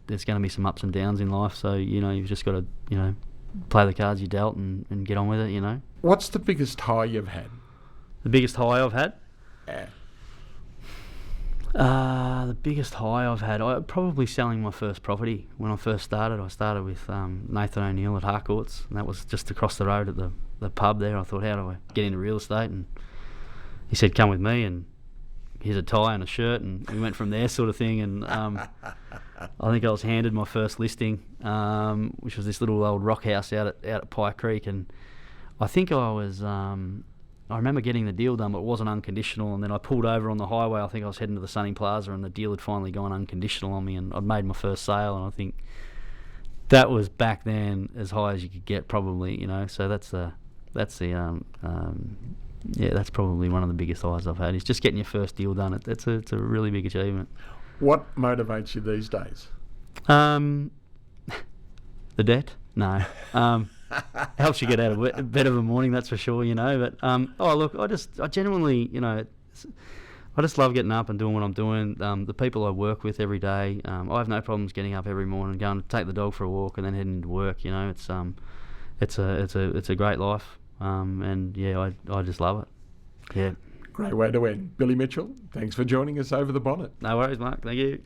There's going to be some ups and downs in life. So you've just got to play the cards you dealt and get on with it. What's the biggest high you've had? The biggest high I've had? Yeah. The biggest high I've had, probably selling my first property. When I first started, I started with Nathan O'Neill at Harcourts, and that was just across the road at the pub there. I thought, how do I get into real estate? And he said, come with me, and here's a tie and a shirt, and we went from there, sort of thing. And I think I was handed my first listing, which was this little old rock house out at Pie Creek, and I think I remember getting the deal done, but it wasn't unconditional. And then I pulled over on the highway. I think I was heading to the Sunny Plaza, and the deal had finally gone unconditional on me, and I'd made my first sale. And I think that was back then as high as you could get, probably. So that's probably one of the biggest highs I've had. Is just getting your first deal done. It's a really big achievement. What motivates you these days? The debt? No. Helps you get out of bed of a morning, that's for sure. But look, I genuinely, I just love getting up and doing what I'm doing. The people I work with every day, I have no problems getting up every morning, going to take the dog for a walk, and then heading to work. You know, it's a great life, and yeah, I just love it. Yeah. Great way to end. Billy Mitchell, thanks for joining us over the bonnet. No worries, Mark. Thank you.